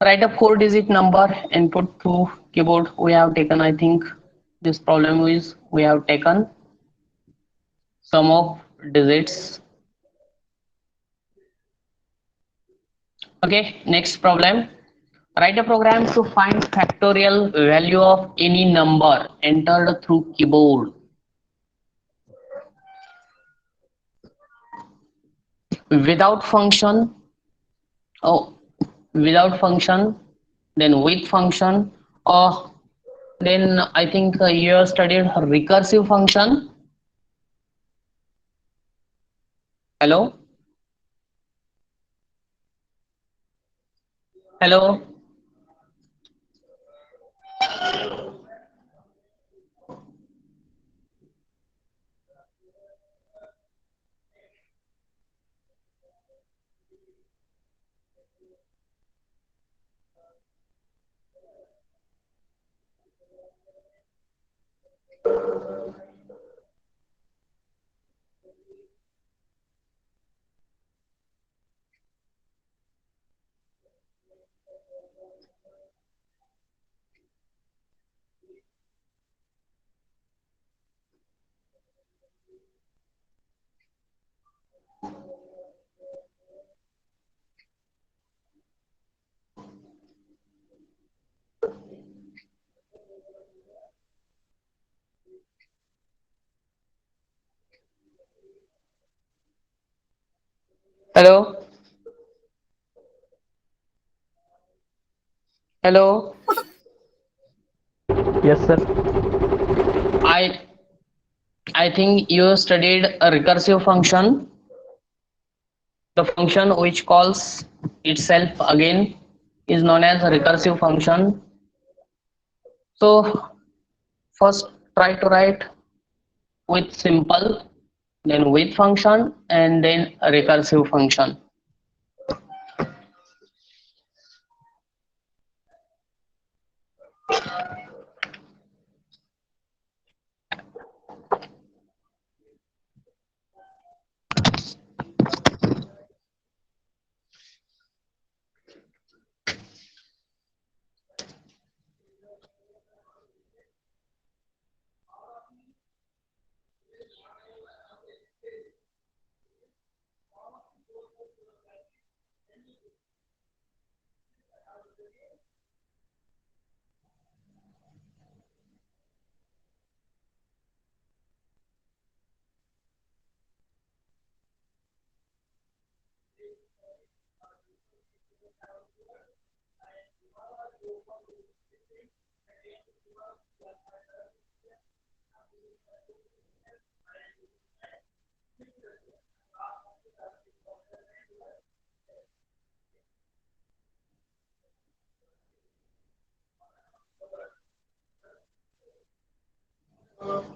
Write a 4 digit number input to keyboard. We have taken, I think this problem is we have taken sum of digits. Okay, next problem. Write a program to find factorial value of any number entered through keyboard. Without function, without function, then with function, or then I think you have studied recursive function. Hello? Hello? Hello? Hello? Yes, sir. I think you studied a recursive function, the function which calls itself again is known as a recursive function. So first try to write with simple, then with function, and then a recursive function. So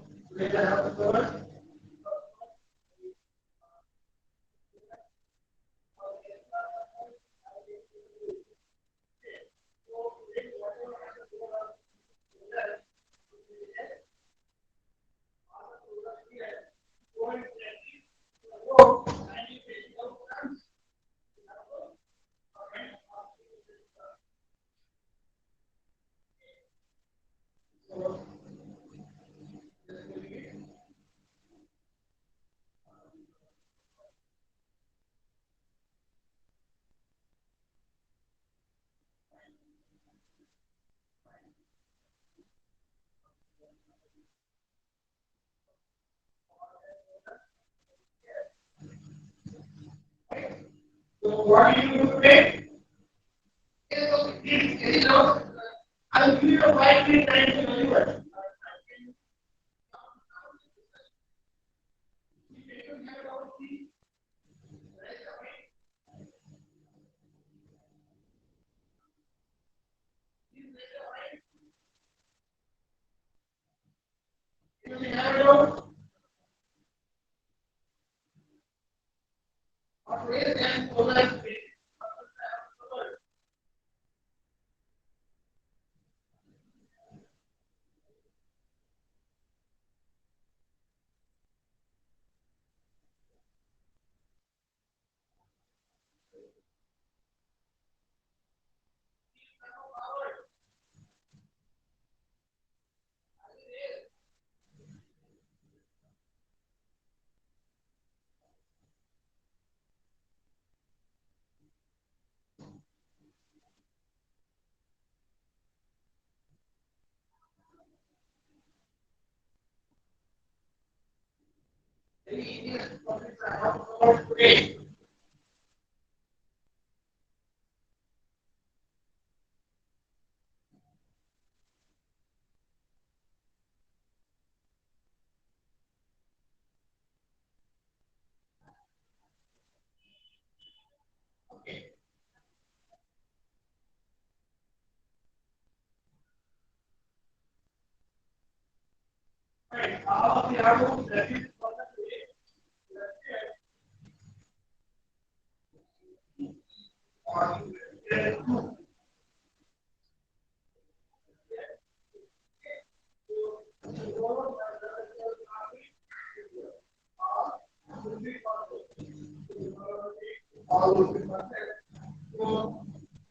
what you do today? I'll give you a 5 minute time to deliver.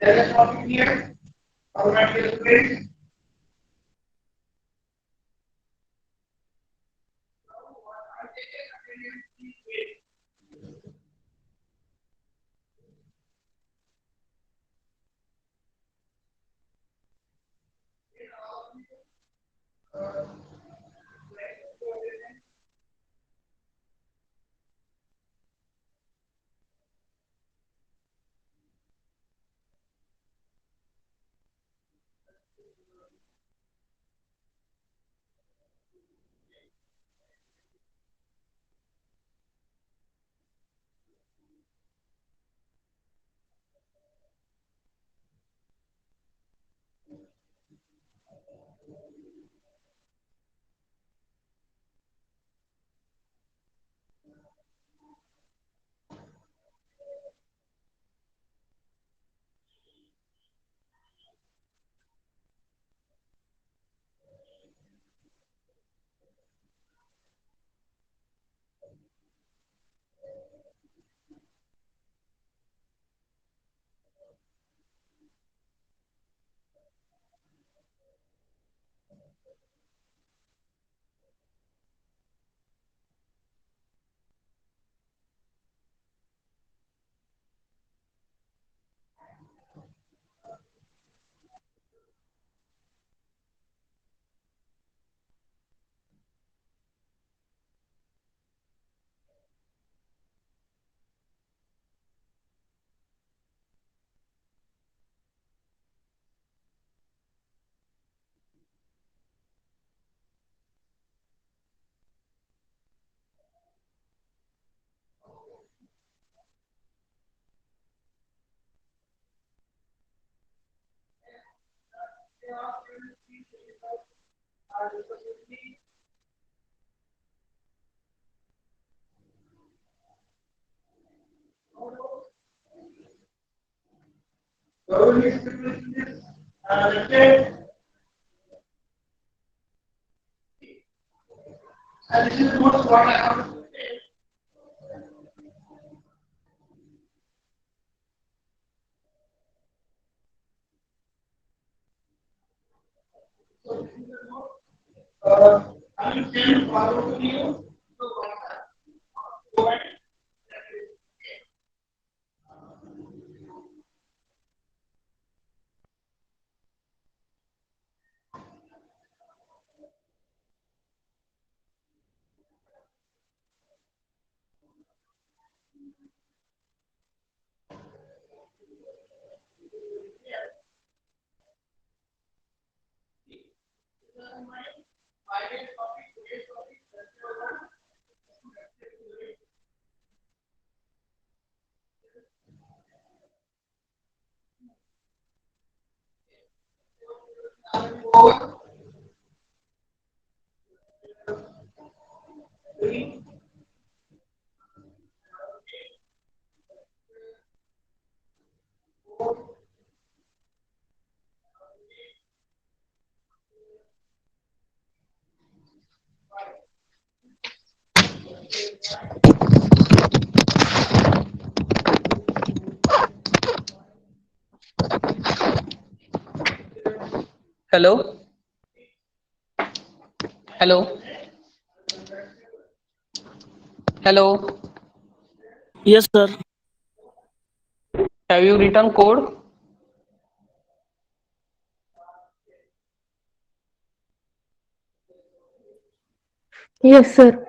There is nothing here. Automatically. And this is good what I have to say. I will tell follow to you. Hello? Hello? Hello? Yes, sir. Have you written code? Yes, sir.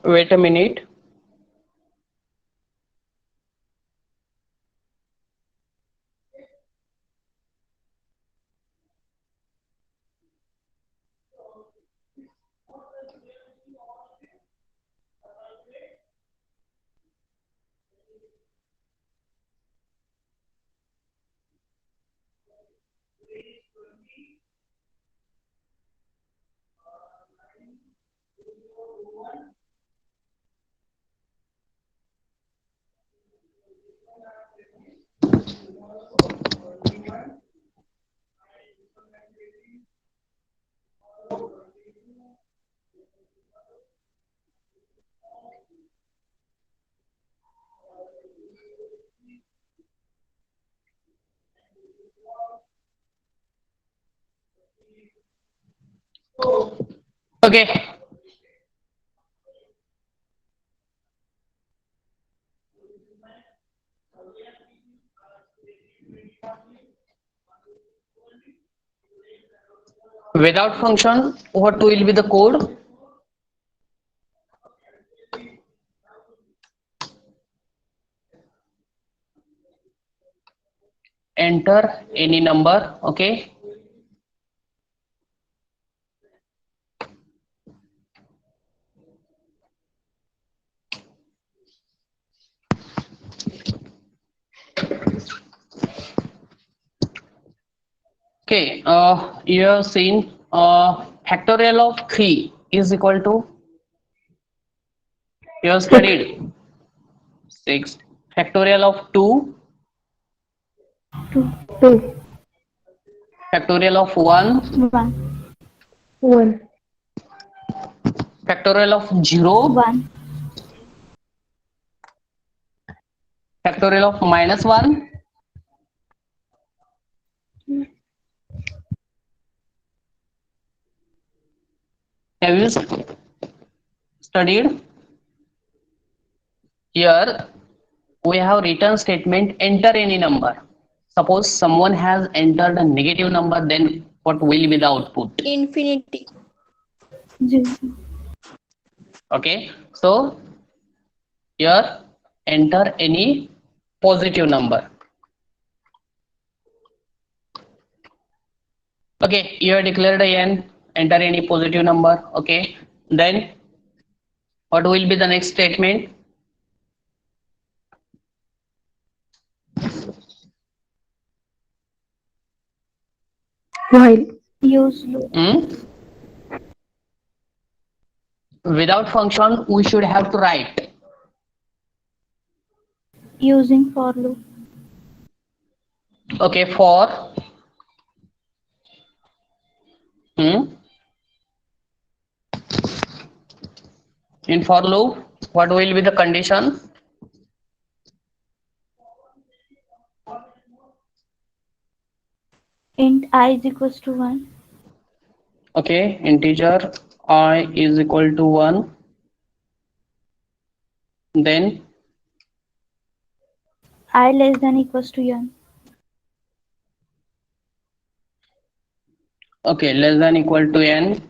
Wait a minute. Okay. Without function, what will be the code? Enter any number, okay? Okay, you have seen factorial of 3 is equal to, you have studied 6. Factorial of 2, 2, factorial of 1, 1, 1, factorial of 0, 1, factorial of -1, have you studied? Here we have written statement enter any number. Suppose someone has entered a negative number, then what will be the output? infinity, 0, Okay, so here enter any positive number. Okay, you have declared an enter any positive number. Okay, then what will be the next statement? while, use loop, Without function, we should have to write. using for loop, Okay, for In for loop, what will be the condition? Int I is equals to 1. Okay, integer I is equal to 1. Then, I less than equals to n. okay, less than equal to n.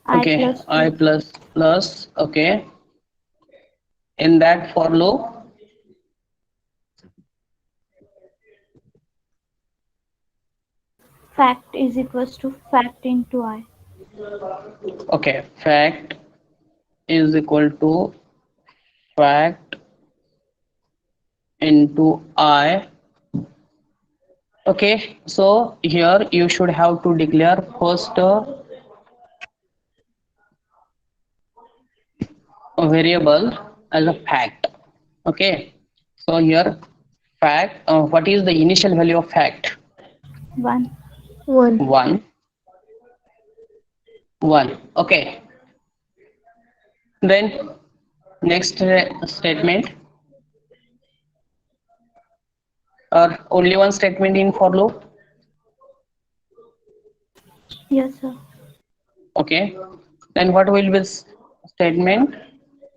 I Okay, plus I 2. plus, okay. In that for loop, Fact is equals to fact into I. okay, fact is equal to fact into I. Okay, so here you should have to declare first a variable as a fact. Okay, so here fact, what is the initial value of fact? 1. 1. 1, 1. Okay, then next statement, or only one statement in for loop. Yes, sir. Okay, then what will be statement,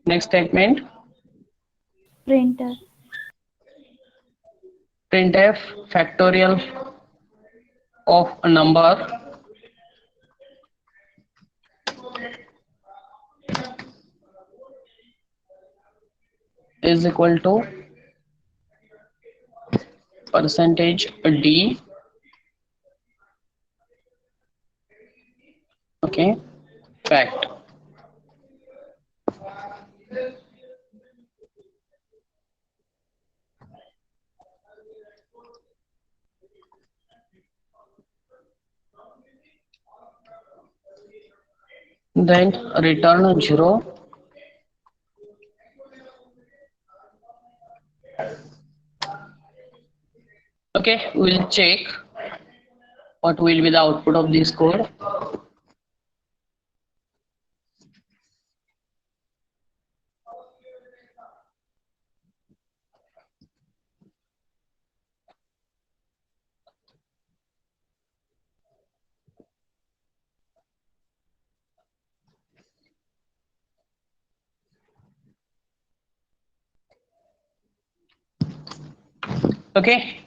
next statement? Printer. Printf factorial of a number is equal to percentage d. Okay, fact. Then return 0. Okay, we'll check what will be the output of this code. Okay,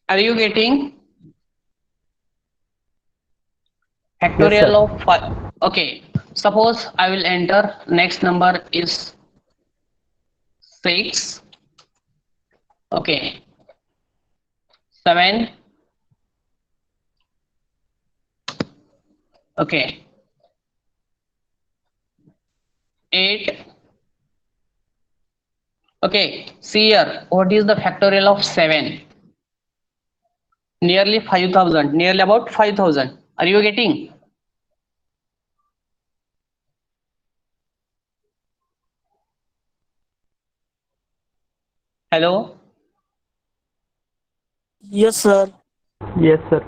are you getting Yes, factorial sir. of 5? Okay, suppose I will enter next number is 6. Okay, 7. Okay, 8. Okay, see here, what is the factorial of 7? Nearly 5,000, nearly about 5,000. Are you getting? Hello? Yes, sir. Yes, sir.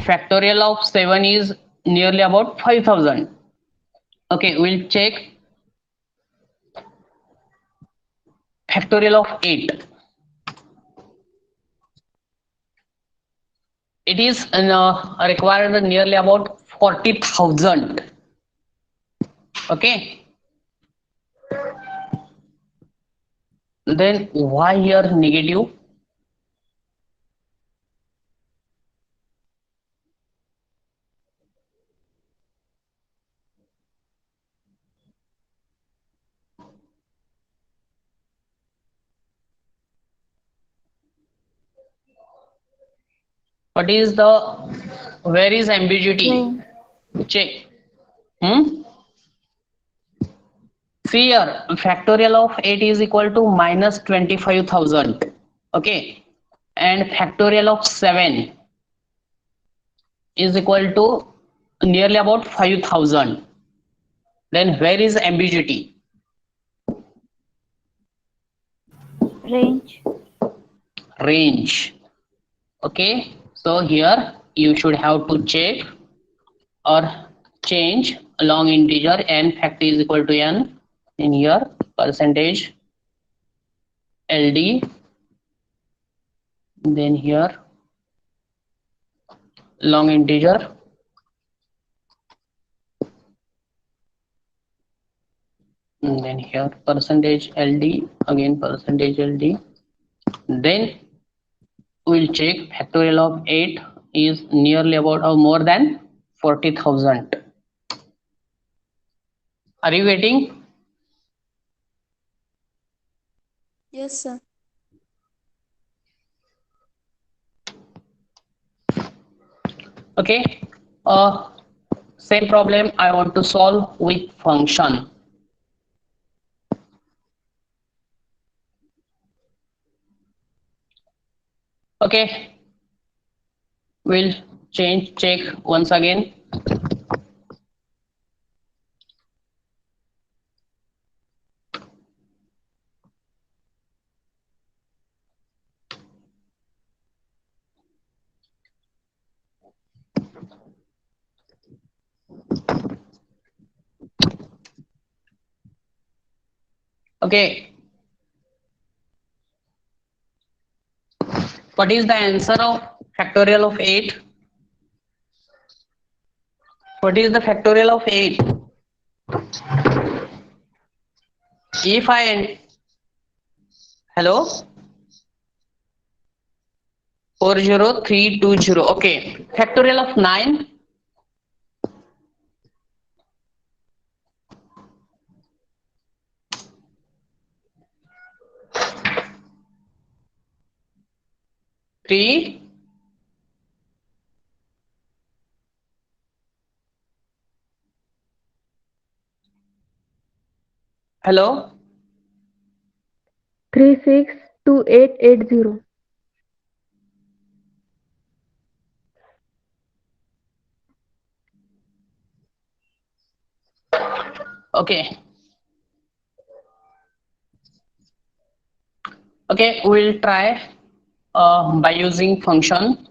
Factorial of 7 is nearly about 5,000. Okay, we'll check factorial of 8. It is required nearly about 40,000. Okay, then why here negative? What is the, where is ambiguity? Range. Check. See here, factorial of 8 is equal to minus 25,000. Okay, and factorial of 7 is equal to nearly about 5,000. Then where is ambiguity? Range. Range. Okay, So here you should have to check or change long integer n fact is equal to n. In here percentage ld, then here long integer, and then here percentage ld, again percentage ld. Then we'll check factorial of 8 is nearly about or more than 40,000. Are you getting? Yes, sir. Okay. Same problem I want to solve with function. Okay, we'll check once again. Okay, what is the answer of factorial of 8? What is the factorial of 8? If I, hello, 40320. Okay, factorial of 9. Three. Hello. 362880. Okay. Okay, we'll try by using function.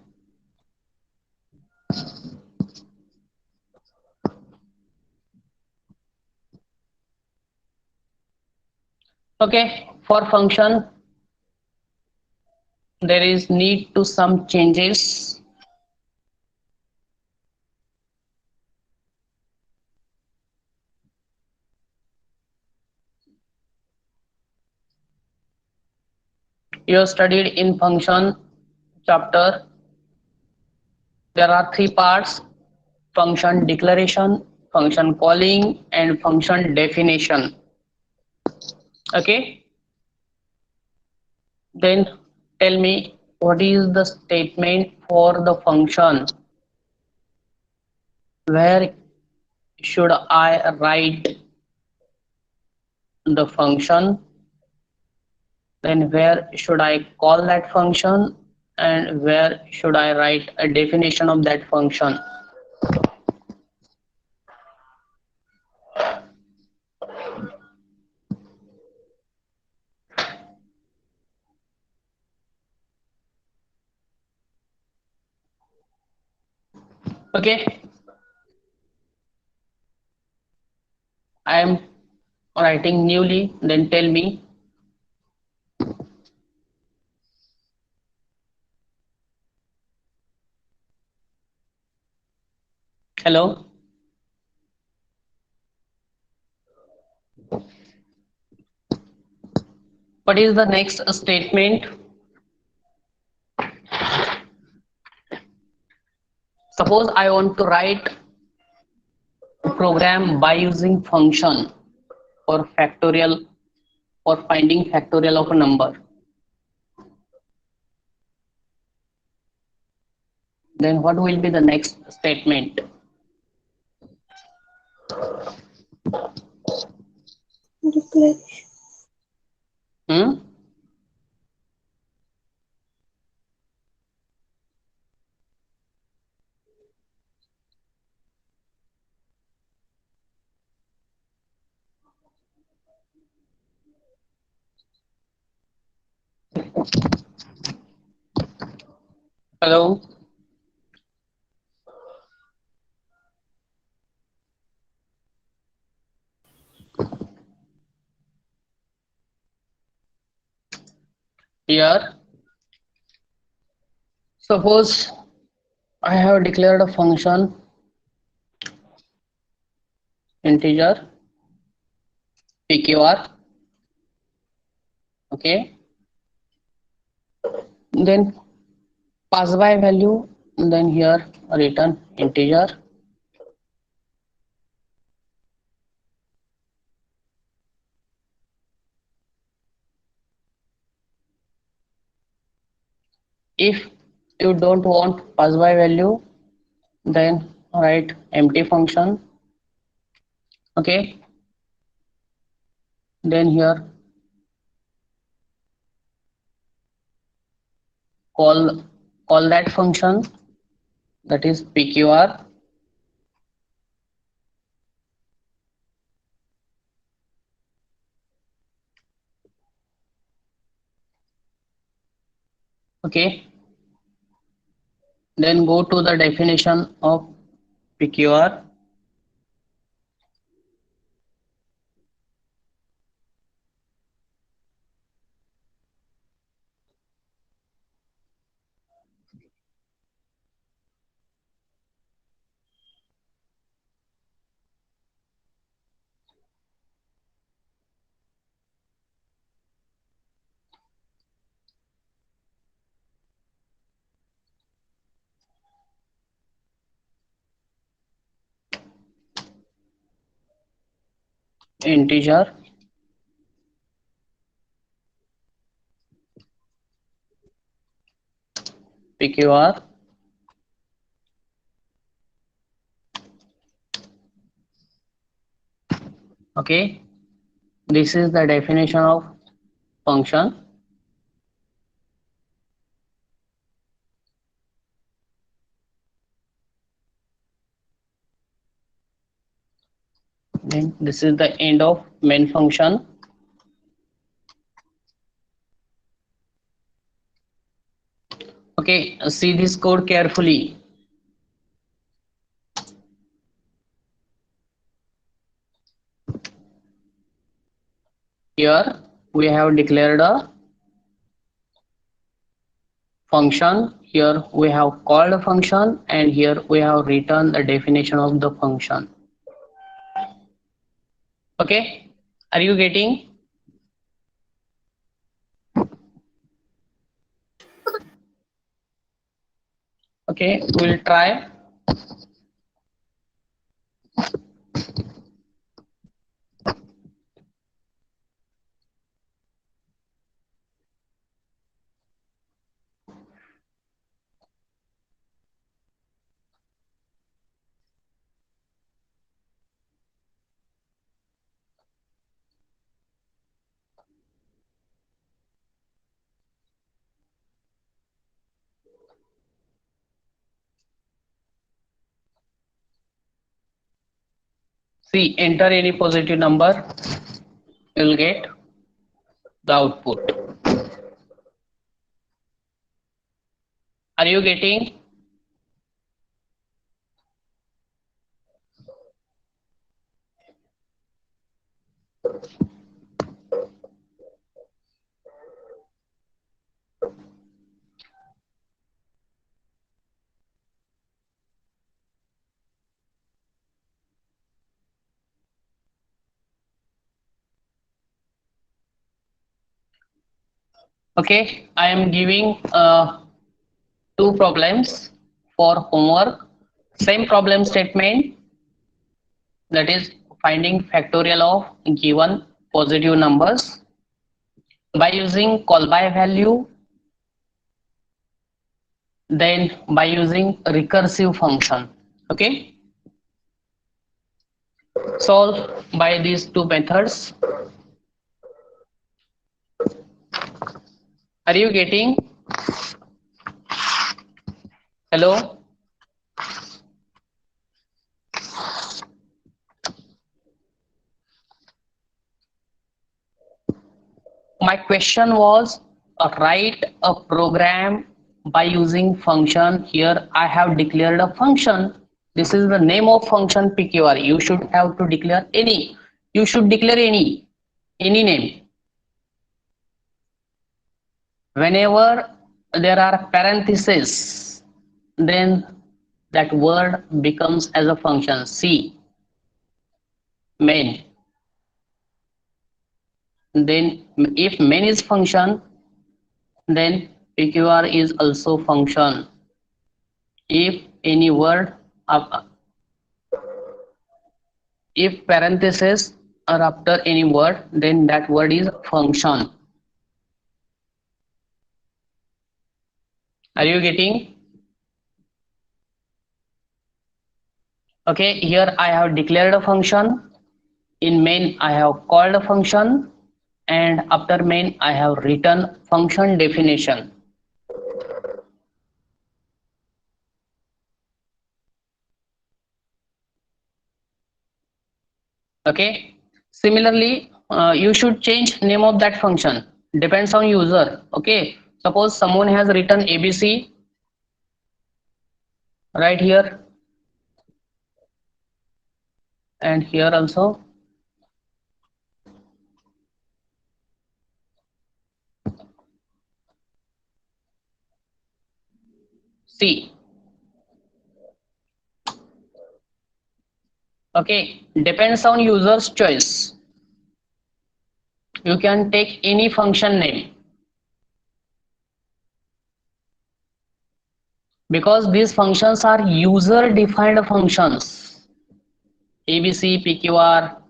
Okay, for function there is need to some changes. You studied in function chapter. There are three parts: function declaration, function calling, and function definition. Okay, then tell me what is the statement for the function. Where should I write the function? Then where should I call that function, and where should I write a definition of that function? Okay, I am writing newly, then tell me. Hello. What is the next statement? Suppose I want to write a program by using function for factorial, for finding factorial of a number. Then what will be the next statement? Declaration. Hmm? Hello. Here, suppose I have declared a function integer pqr. Okay, then pass by value, then here return integer. If you don't want pass by value, then write empty function. Okay, then here call that function, that is pqr. Okay, then go to the definition of pqr. Integer pqr. Okay, this is the definition of function. Then this is the end of main function. Okay, see this code carefully. Here we have declared a function, here we have called a function, and here we have written the definition of the function. Okay, are you getting? Okay, we'll try. See, enter any positive number, you'll get the output. Are you getting? Okay, I am giving two problems for homework. Same problem statement, that is finding factorial of given positive numbers by using call by value, then by using recursive function. Okay, solve by these two methods. Are you getting? Hello? My question was write a program by using function. Here I have declared a function. This is the name of function pqr. You should have to declare any. You should declare any name. Whenever there are parentheses, then that word becomes as a function. C, main. Then if main is function, then PQR is also function. If any word if parentheses are after any word, then that word is function. Are you getting? Okay, here I have declared a function. In main I have called a function, and after main I have written function definition. Okay, similarly you should change name of that function, depends on user. Okay, suppose someone has written ABC right here and here also. C. Okay, depends on user's choice. You can take any function name, because these functions are user defined functions. ABC, PQR,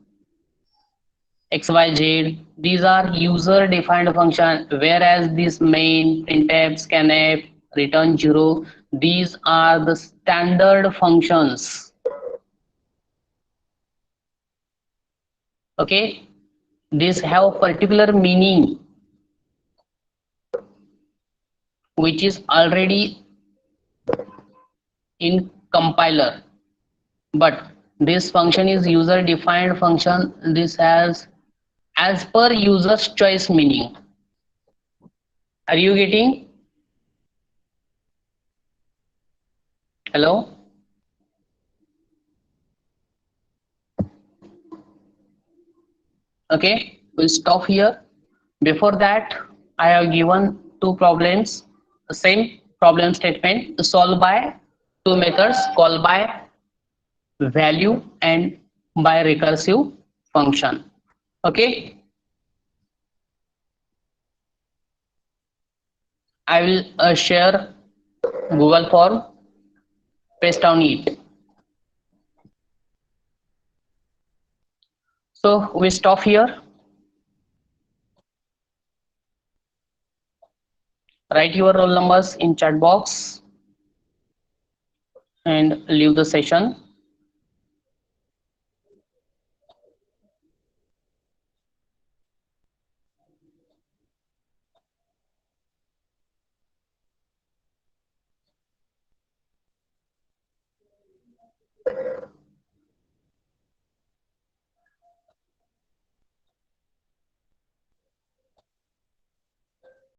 XYZ, these are user defined function, whereas this main, printf, scanf, return 0, these are the standard functions. Okay, these have particular meaning which is already in compiler, but this function is user defined function. This has as per user's choice meaning. Are you getting? Hello? Okay, we'll stop here. Before that, I have given two problems, the same problem statement solved by two methods, call by value and by recursive function. Okay, I will share Google form, paste on it. So we stop here. Write your roll numbers in chat box and leave the session.